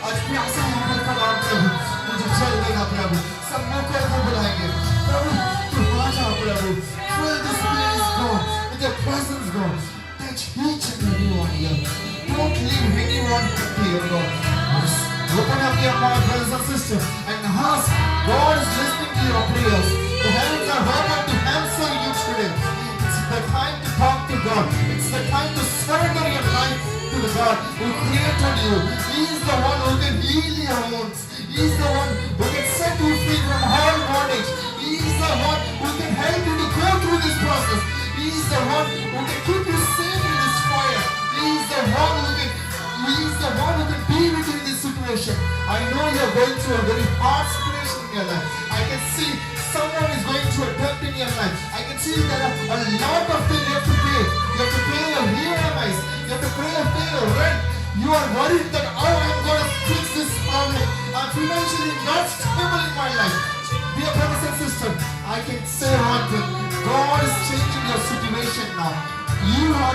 S2: आज प्यासा हूँ मैं खड़ा हूँ प्रभु, मुझे जल देगा प्रभु। सब मुखर को बुलाएंगे प्रभु, तू आ जा प्रभु। Fill this place God with your presence God, touch each and every one here, don't leave anyone here God. Just open up your mouth brothers and sisters and ask, God is listening to your prayers, the heavens are open to answer you today. It's the time to talk to God, it's the time to surrender your life to the God who created you. He is the one who can heal your wounds, He is the one who can set you free from all bondage, He is the one who can help you to go through this process, He is the one who can keep you safe in this fire, He is the one who can be with you in this situation. I know you are going through a very hard situation in your life. I can see someone is going through a debt in your life. I can see there are a lot of things you have to pay. You have to pay your EMIs. You have to pay your rent. You are worried that how I'm going to fix this problem. I'm financially not stable in my life. Dear brothers and sisters, I can say one thing. God is changing your situation now.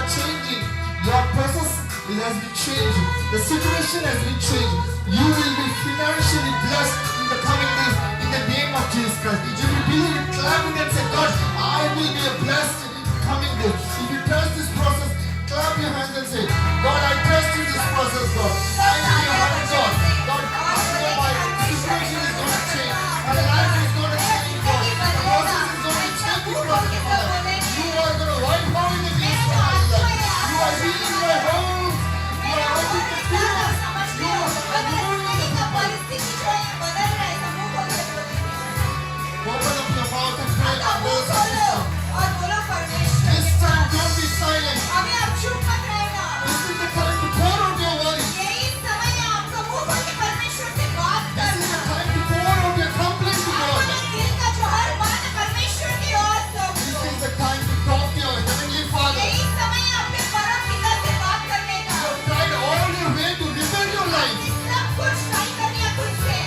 S2: are changing. Your process has been changing. The situation has been changing. You will be financially blessed in the coming days in the name of Jesus Christ. If you believe it, clap it and say, God, I will be blessed in the coming days. If you trust this process, clap your hands and say, God, I trust in this process, God. I need your hand, God. God, my situation is going to change. My life is going to change, God. The process is going to change this process, Father. You are going to wipe away the weeds from my life. You are healing my home. You are opening the doors. You are removing the
S3: परिस्थिति जो है बदल रहा है समूह को
S2: Open up your mouth and pray,
S3: आप मुंह
S2: brothers and
S3: खोलो
S2: sisters.
S3: और बोलो परमेश्वर
S2: This time, don't be silent.
S3: अभी आप चुप मत रहना
S2: This is the time to pour out your worries.
S3: यही समय है आपका मुंह खोल के परमेश्वर से बात
S2: This is the
S3: करना
S2: time to pour out your complaint to God.
S3: अपने दिल का जो हर बात है परमेश्वर की ओर
S2: This
S3: सौंपो
S2: is the time to talk to your Heavenly Father.
S3: यही समय है अपने परम पिता से बात करने का
S2: You have tried all your way to repair your life,
S3: सब कुछ ट्राई कर लिया खुद से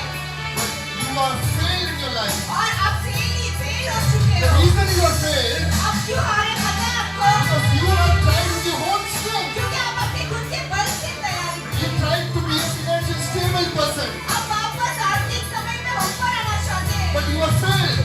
S2: but you are failed in your life.
S3: और आप फेल हो चुके
S2: The
S3: हो
S2: reason you are failed
S3: अब क्यों हारे पता है आपको
S2: because you have tried with your own strength.
S3: क्योंकि आप अपने खुद के बल से तैयारी
S2: You tried to be a financially stable person,
S3: आप वापस आर्थिक समय में ऊपर आना चाहते हैं
S2: but you are failed.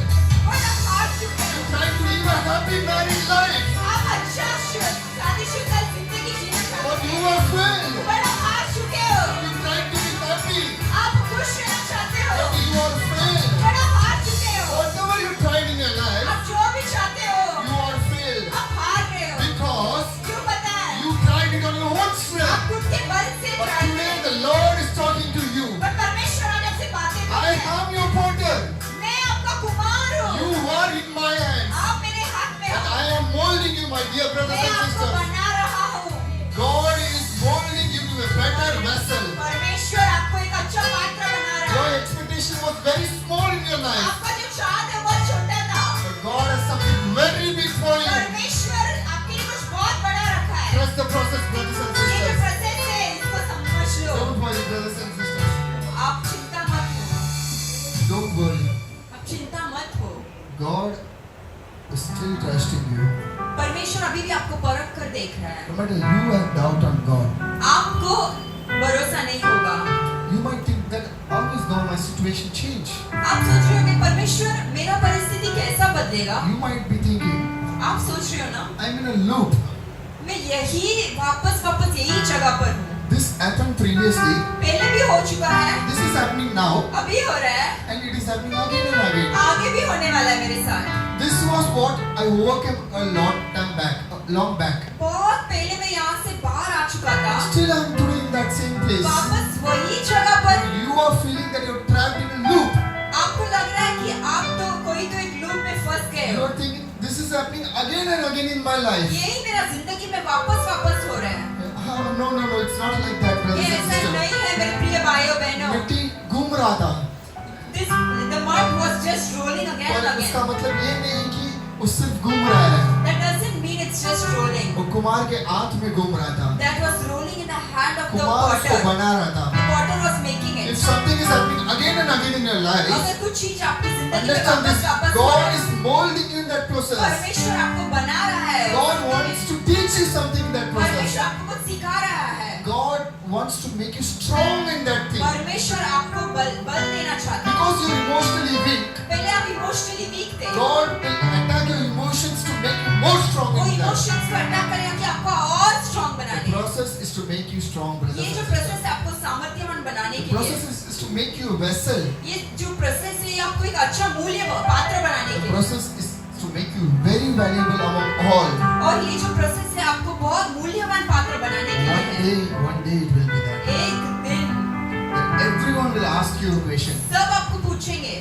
S3: और आप हार चुके
S2: You
S3: हो
S2: tried to live a happy married life,
S3: आप अच्छा शादीशुदा जिंदगी जीना चाहते
S2: but
S3: हैं
S2: you are failed.
S3: पर आप हार चुके हो
S2: You tried to be happy,
S3: आप खुश रहना चाहते हो
S2: but you are failed.
S3: पर आप हार चुके हो
S2: Whatever you tried in your life,
S3: आप जो भी चाहते हो
S2: you are failed
S3: आप हार रहे हो
S2: because
S3: क्यों पता है
S2: you tried it on your own
S3: आप
S2: strength.
S3: खुद के बल से
S2: But
S3: ट्राई
S2: today
S3: करें
S2: the Lord is talking to you.
S3: पर परमेश्वर आज आपसे बातें कर
S2: I
S3: रहे हैं
S2: am your potter.
S3: मैं आपका कुमार हूँ
S2: You are in my hands.
S3: आप मेरे हाथ में
S2: And
S3: हो
S2: I am molding you, my dear brothers
S3: मैं
S2: and
S3: आपको
S2: sisters.
S3: बना रहा हूँ
S2: God is molding you to a better vessel.
S3: परमेश्वर आपको एक अच्छा पात्र बना रहा
S2: Your
S3: है
S2: expectation was very small in your life.
S3: आपका जो चाहत है वो छोटा था
S2: But God has something very big for you.
S3: परमेश्वर आपके लिए कुछ बहुत बड़ा रखा है
S2: Trust the process, brothers and
S3: ये जो
S2: sisters.
S3: प्रोसेस है इसको समझ लो
S2: Don't worry, brothers and sisters.
S3: आप चिंता मत हो
S2: Don't worry.
S3: आप चिंता मत हो
S2: God is still trusting you.
S3: परमेश्वर अभी भी आपको परख कर देख रहा है
S2: No matter you have doubt on God,
S3: आपको भरोसा नहीं होगा
S2: you might think that how is now my situation change?
S3: आप सोच रहे हो कि परमेश्वर मेरा परिस्थिति कैसा बदलेगा
S2: You might be thinking,
S3: आप सोच रहे हो ना
S2: I'm in a loop.
S3: मैं यही वापस यही जगह पर हूँ
S2: This happened previously,
S3: पहले भी हो चुका है
S2: this is happening now,
S3: अभी हो रहा है
S2: and it is happening again and again.
S3: आगे भी होने वाला है मेरे साथ
S2: This was what I overcame a long back.
S3: बहुत पहले मैं यहाँ से बाहर आ चुका था
S2: Still I'm today in that same place.
S3: वापस वही जगह पर
S2: You are feeling that you're trapped in a loop.
S3: आपको लग रहा है कि आप तो कोई तो एक लूप में फंस गए
S2: You
S3: हो
S2: are thinking this is happening again and again in my life.
S3: यही मेरा जिंदगी में वापस हो रहा है
S2: No, it's not like that, brothers
S3: ये
S2: and
S3: ऐसा
S2: sisters.
S3: नहीं है मेरे प्रिय भाइयों बहनों
S2: मिट्टी घूम रहा था,
S3: the mud was just rolling again
S2: पर
S3: and
S2: उसका
S3: again
S2: मतलब ये नहीं कि वो सिर्फ घूम रहा है.
S3: that doesn't mean it's just rolling
S2: वो कुमार के हाथ में घूम रहा था.
S3: that was rolling in the hand of the
S2: Kumar उसको
S3: potter
S2: बना रहा था.
S3: the potter was making
S2: If
S3: it
S2: something is happening again and again in your life,
S3: अगर कुछ चीज आपकी जिंदगी में
S2: understand this.
S3: वापस
S2: God is molding you in that process.
S3: परमेश्वर आपको बना रहा है
S2: God wants to teach you something in that process.
S3: परमेश्वर आपको कुछ सिखा रहा है
S2: God wants to make you strong in that thing.
S3: परमेश्वर आपको बल देना चाहता है
S2: Because you're emotionally weak,
S3: पहले आप इमोशनली वीक थे
S2: God will attack your emotions to make you more strong
S3: वो
S2: in that.
S3: इमोशंस को अटैक करेगा कि आपको और स्ट्रांग
S2: The
S3: बनाने
S2: process is to make you strong, brothers
S3: ये
S2: and
S3: जो
S2: sisters.
S3: प्रोसेस है आपको सामर्थ्यवान बनाने
S2: The
S3: के लिए
S2: process is to make you a vessel.
S3: ये जो प्रोसेस है ये आपको एक अच्छा मूल्य पात्र बनाने
S2: The
S3: के लिए
S2: process is to make you very valuable among all.
S3: और ये जो प्रोसेस है आपको बहुत मूल्यवान पात्र बनाने के लिए है
S2: One day it will be that.
S3: एक दिन
S2: That everyone will ask you a question.
S3: सब आपको पूछेंगे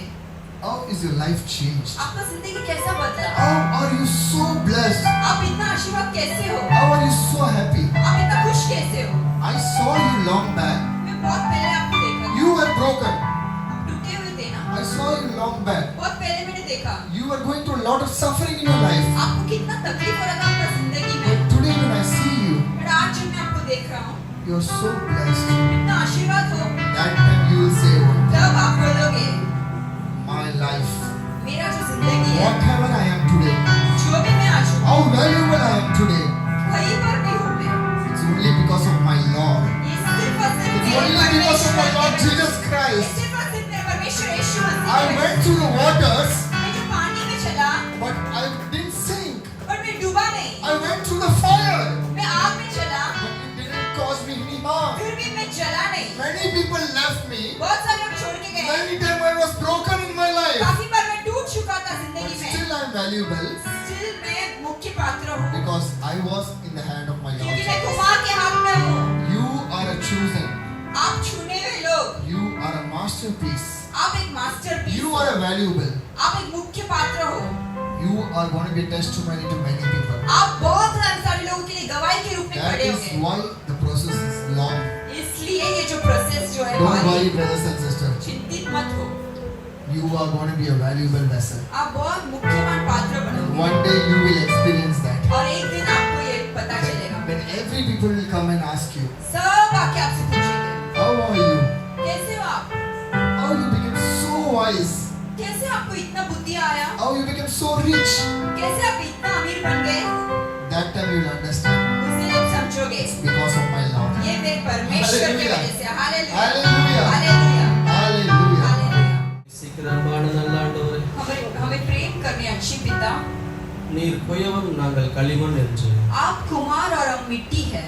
S2: How is your life changed?
S3: आपका जिंदगी कैसा बदला
S2: How are you so blessed?
S3: आप इतना आशीर्वाद कैसे हो
S2: How are you so happy?
S3: आप इतना खुश कैसे हो
S2: I saw you long back.
S3: मैं बहुत पहले आपको देखा था।
S2: You were broken.
S3: आप टूटे हुए थे ना
S2: I saw you long back.
S3: बहुत पहले मैंने देखा
S2: You were going through a lot of suffering in your life.
S3: आपको कितना तकलीफ हो रहा था आपका जिंदगी में
S2: But today when I see you,
S3: पर आज जब मैं आपको देख रहा हूँ
S2: you are so blessed.
S3: इतना आशीर्वाद हो
S2: That time you will say one thing.
S3: तब आप बोलोगे
S2: My life.
S3: मेरा जो जिंदगी है
S2: Whatever I am today.
S3: जो भी मैं आज हूँ
S2: How valuable I am today.
S3: वहीं पर
S2: me.
S3: बहुत सारे लोग छोड़ के गए
S2: Many times I was broken in my life.
S3: काफी बार मैं टूट चुका था
S2: But
S3: जिंदगी में
S2: still I am valuable
S3: still मैं मुख्य पात्र हूँ
S2: because I was in the hand of my
S3: क्योंकि मैं
S2: Lord.
S3: कुमार के हाथ में हूँ
S2: You are a chosen.
S3: आप चुने हुए लोग
S2: You are a masterpiece.
S3: आप एक मास्टरपीस
S2: You
S3: हो
S2: are a valuable.
S3: आप एक मुख्य पात्र हो
S2: You are going to be testimony to many people.
S3: आप बहुत सारे लोगों के लिए गवाही के रूप में
S2: That
S3: खड़े
S2: is
S3: होंगे
S2: why the process is long.
S3: इसलिए ये जो प्रोसेस जो है
S2: Don't
S3: भारी
S2: worry, brothers and sisters.
S3: चिंतित मत हो
S2: You are going to be a valuable vessel.
S3: आप बहुत मुख्यवान पात्र बनोगे
S2: One day you will experience that.
S3: और एक दिन आपको ये पता चलेगा
S2: When every people will come and ask you,
S3: सब आके आपसे पूछेंगे
S2: how are you?
S3: कैसे हो आप
S2: How you became so wise?
S3: कैसे आपको इतना बुद्धि आया
S2: How you became so rich?
S3: कैसे आप इतना अमीर बन गए
S2: That time you will understand.
S3: उस दिन आप समझोगे
S2: Because of my Lord.
S3: ये मेरे परमेश्वर की
S2: Hallelujah.
S3: वजह से hallelujah
S2: Hallelujah.
S3: Hallelujah
S2: Hallelujah.
S3: Hallelujah
S4: சீக்கிரமான நல்ல ஆண்டவரே
S3: हमें हमें प्रेम करने अच्छी पिता
S4: நீர் குயவன் நாங்கள் களிமண் என்று
S3: आप कुमार और हम मिट्टी है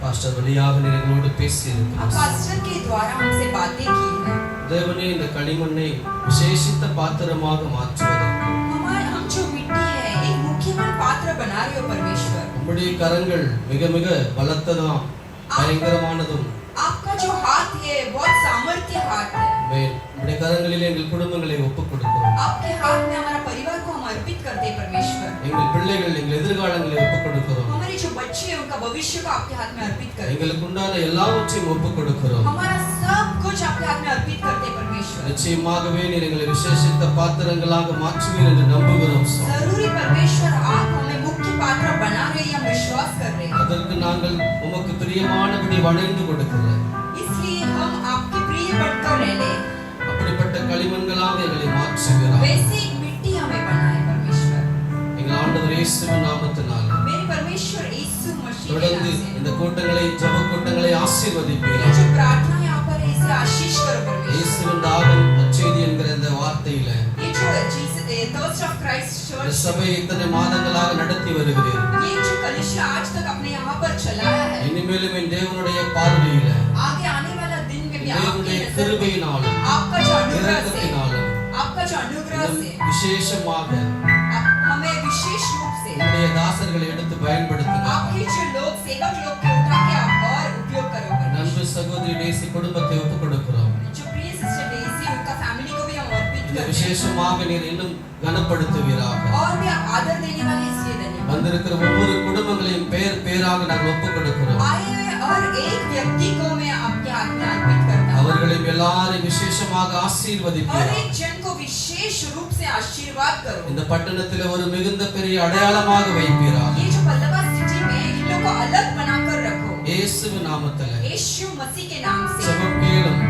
S4: பாஸ்டர் வழியாக நீர் எங்களோடு பேசி
S3: आप
S4: இருக்கிறீர்
S3: पास्टर के द्वारा हमसे बातें की है
S4: தேவனே இந்த களிமண்ணை விசேஷித்த பாத்திரமாக மாற்றுவதற்கு
S3: हम जो मिट्टी है एक मुख्यवान पात्र बना रहे हो परमेश्वर
S4: உம்முடைய கரங்கள் மிக மிக பலத்ததாம் பயங்கரமானதும்
S3: आपका जो हाथ है बहुत सामर्थ्य हाथ है
S4: உம்முடைய கரங்களில் எங்கள் குடும்பங்களை ஒப்புக் கொடுக்கிறோம்
S3: आपके हाथ में हमारा परिवार को हम अर्पित करते हैं परमेश्वर
S4: எங்கள் பிள்ளைகள் எங்கள் எதிர்காலங்களை ஒப்புக் கொடுக்கிறோம்
S3: हमारे जो बच्चे हैं उनका भविष्य को आपके हाथ में अर्पित करते हैं
S4: எங்களுக்கு உண்டான எல்லாவற்றையும் ஒப்புக் கொடுக்கிறோம்
S3: हमारा सब कुछ आपके हाथ में अर्पित करते हैं परमेश्वर
S4: நிச்சயமாகவே நீர் எங்களை விசேஷித்த பாத்திரங்களாக மாற்றுவீர் என்று நம்புகிறோம் சுவாமி.
S3: जरूरी परमेश्वर आप हमें मुख्य पात्र बना रहे हैं हम विश्वास कर रहे हैं
S4: அதற்கு நாங்கள் உமக்கு பிரியமானபடி வணைந்து கொடுக்கிறோம்
S3: इसलिए हम आपके प्रिय बनकर रहने
S4: அப்படிப்பட்ட களிமண்களாக எங்களை மாற்றுகிறார்
S3: वैसे एक मिट्टी हमें बनाए परमेश्वर
S4: எங்கள் ஆண்டவர் இயேசுவின் நாமத்தினால
S3: मेरे परमेश्वर यीशु मसीह के
S4: தொடர்ந்து
S3: नाम से
S4: இந்த கூட்டங்களை ஜெப கூட்டங்களை
S3: ये
S4: ஆசீர்வதிப்பீராக
S3: जो प्रार्थना यहाँ पर है इसे आशीष करो परमेश्वर
S4: இயேசுவின் தாகம் நற்செய்தி என்கிற இந்த வார்த்தையில
S3: ये जो जीसस थर्स्ट ऑफ क्राइस्ट
S4: இந்த
S3: चर्च
S4: சபையை இத்தனை மாதங்களாக நடத்தி வருகிறீர்
S3: ये जो कलिसिया आज तक अपने यहाँ पर चलाया है
S4: இனிமேலும் என் தேவனுடைய பார்வையில
S3: आगे आने वाला दिन में भी आपकी
S4: தேவனுடைய
S3: नजर में
S4: கிருபையினாலும்
S3: आपका जो अनुग्रह से
S4: இரக்கத்தினாலும்
S3: आपका जो अनुग्रह से
S4: விசேஷமாக
S3: हमें विशेष रूप से
S4: உம்முடைய தாசர்களை எடுத்து பயன்படுத்துங்க
S3: आपके जो लोग सेवक लोग को उठा के आप और उपयोग करो परमेश्वर।
S4: நண்பு சகோதரி டேசி குடும்பத்தை ஒப்புக் கொடுக்கிறோம்
S3: जो प्रिय सिस्टर डेजी उनका फैमिली को भी हम अर्पित
S4: இந்த
S3: करते हैं
S4: விசேஷமாக நீர் இன்னும் கனப்படுத்துவீராக
S3: और भी आप आदर देने वाले इसलिए धन्यवाद
S4: வந்திருக்கிற ஒவ்வொரு குடும்பங்களையும் பேர் பேராக நாங்கள் ஒப்புக் கொடுக்கிறோம்
S3: आए हुए हर एक व्यक्ति को मैं आपके हाथ में अर्पित करता हूँ
S4: அவர்களையும் எல்லாரையும் விசேஷமாக
S3: हर
S4: ஆசீர்வதிப்பீராக
S3: एक जन को विशेष रूप से आशीर्वाद करो
S4: இந்த பட்டணத்தில் ஒரு மிகுந்த பெரிய அடையாளமாக வைப்பீராக
S3: ये जो पल्लवा सिटी में इन लोगों को अलग बनाकर रखो
S4: இயேசுவின் நாமத்தில்
S3: यीशु मसीह के नाम से
S4: ஜெபம் கேளும்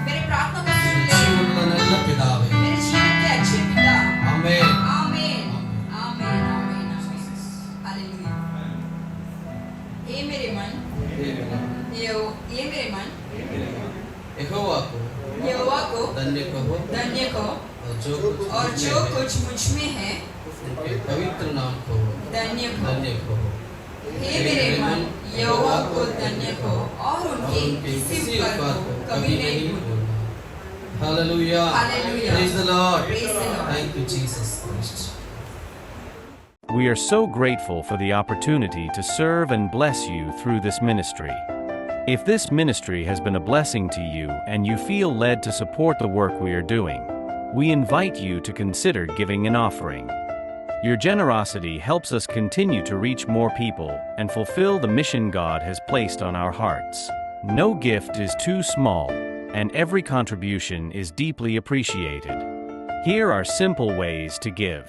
S3: मेरे प्रार्थना को सुन ले
S4: ஜீவனுள்ள நல்ல பிதாவே
S3: मेरे जीवन के अच्छे पिता
S4: ஆமென்
S3: आमीन आमीन आमीन आमीन हालेलुया ये मेरे मन ये मेरे मन
S4: यहोवा को
S3: यहोवा को
S4: धन्य कहो
S3: धन्य कहो और जो कुछ मुझ में है
S4: उनके पवित्र नाम को
S3: धन्य कहो
S4: धन्य कहो
S3: हे मेरे मन यहोवा को धन्य कहो और उनके किसी उपकार को कभी नहीं भूलना
S4: Hallelujah.
S3: Hallelujah.
S4: Praise the Lord.
S3: Praise the Lord.
S4: Thank you, Jesus Christ.
S5: We are so grateful for the opportunity to serve and bless you through this ministry. If this ministry has been a blessing to you and you feel led to support the work we are doing, we invite you to consider giving an offering. Your generosity helps us continue to reach more people and fulfill the mission God has placed on our hearts. No gift is too small, and every contribution is deeply appreciated. Here are simple ways to give.